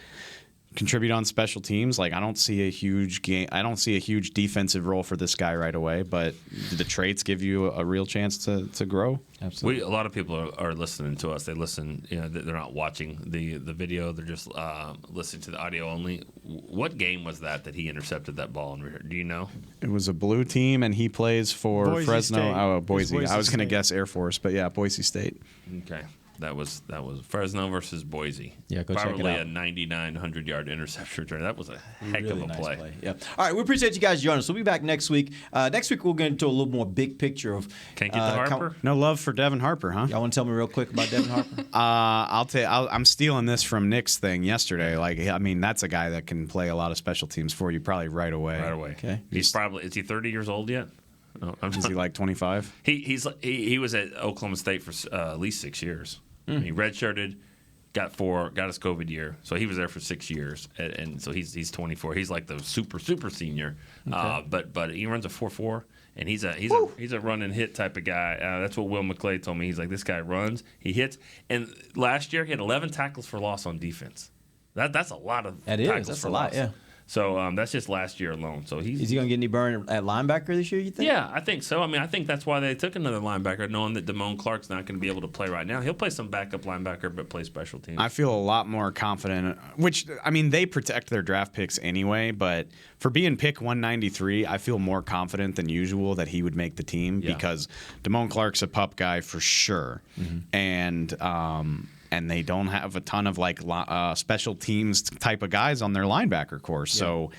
[SPEAKER 6] contribute on special teams. Like I don't see a huge defensive role for this guy right away, but the traits give you a real chance to grow.
[SPEAKER 5] Absolutely.
[SPEAKER 7] A lot of people are listening to us. They listen. You know, they're not watching the video. They're just listening to the audio only. What game was that he intercepted that ball? Do you know?
[SPEAKER 6] It was a blue team, and he plays for
[SPEAKER 20] Boise
[SPEAKER 6] Fresno.
[SPEAKER 20] State.
[SPEAKER 6] Oh, Boise.
[SPEAKER 20] Boise
[SPEAKER 6] I was going to
[SPEAKER 20] State.
[SPEAKER 6] guess Air Force, but yeah, Boise State.
[SPEAKER 7] Okay. That was Fresno versus Boise.
[SPEAKER 5] Yeah, go check it
[SPEAKER 7] Probably
[SPEAKER 5] out.
[SPEAKER 7] a 9,900-yard interception return. That was a heck
[SPEAKER 5] really
[SPEAKER 7] of a
[SPEAKER 5] nice
[SPEAKER 7] play.
[SPEAKER 5] Yeah. All right, we appreciate you guys joining us. We'll be back next week. Next week we'll get into a little more big picture of.
[SPEAKER 7] Can't get the Harper.
[SPEAKER 6] No love for Devin Harper, huh?
[SPEAKER 5] Y'all want to tell me real quick about Devin Harper?
[SPEAKER 6] I'm stealing this from Nick's thing yesterday. Like, I mean, that's a guy that can play a lot of special teams for you probably right away.
[SPEAKER 7] Right away.
[SPEAKER 5] Okay.
[SPEAKER 7] Is he 30 years old yet? No,
[SPEAKER 6] Is he like 25?
[SPEAKER 7] He was at Oklahoma State for at least 6 years. He redshirted, got his COVID year, so he was there for 6 years, and so he's 24. He's like the super senior,
[SPEAKER 5] Okay.
[SPEAKER 7] but he runs a 4.4, and he's a run and hit type of guy. That's what Will McClay told me. He's like, this guy runs, he hits, and last year he had 11 tackles for loss on defense. That's a lot of tackles
[SPEAKER 5] That's
[SPEAKER 7] for
[SPEAKER 5] a lot.
[SPEAKER 7] loss.
[SPEAKER 5] Yeah.
[SPEAKER 7] So that's just last year alone. So
[SPEAKER 5] Is he going to get any burn at linebacker this year, you think?
[SPEAKER 7] Yeah, I think so. I mean, I think that's why they took another linebacker, knowing that Damone Clark's not going to be able to play right now. He'll play some backup linebacker, but play special teams.
[SPEAKER 6] I feel a lot more confident, which, I mean, they protect their draft picks anyway, but for being pick 193, I feel more confident than usual that he would make the team because Damone Clark's a pup guy for sure. Mm-hmm. And they don't have a ton of like special teams type of guys on their linebacker course. Yeah. So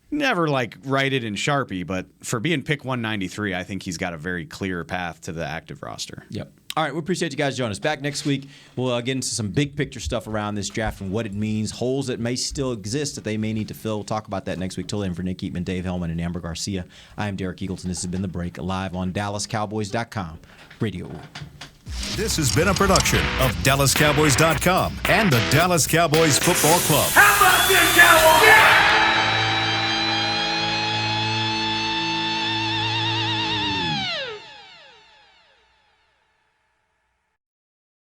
[SPEAKER 6] never like write it in Sharpie, but for being pick 193, I think he's got a very clear path to the active roster.
[SPEAKER 5] Yep. All right, we appreciate you guys joining us. Back next week, we'll get into some big picture stuff around this draft and what it means, holes that may still exist that they may need to fill. We'll talk about that next week. Till then, for Nick Eatman, Dave Hellman, and Amber Garcia, I am Derek Eagleton. This has been The Break, live on DallasCowboys.com radio.
[SPEAKER 1] This has been a production of DallasCowboys.com and the Dallas Cowboys Football Club.
[SPEAKER 2] How about this, Cowboys? Yeah!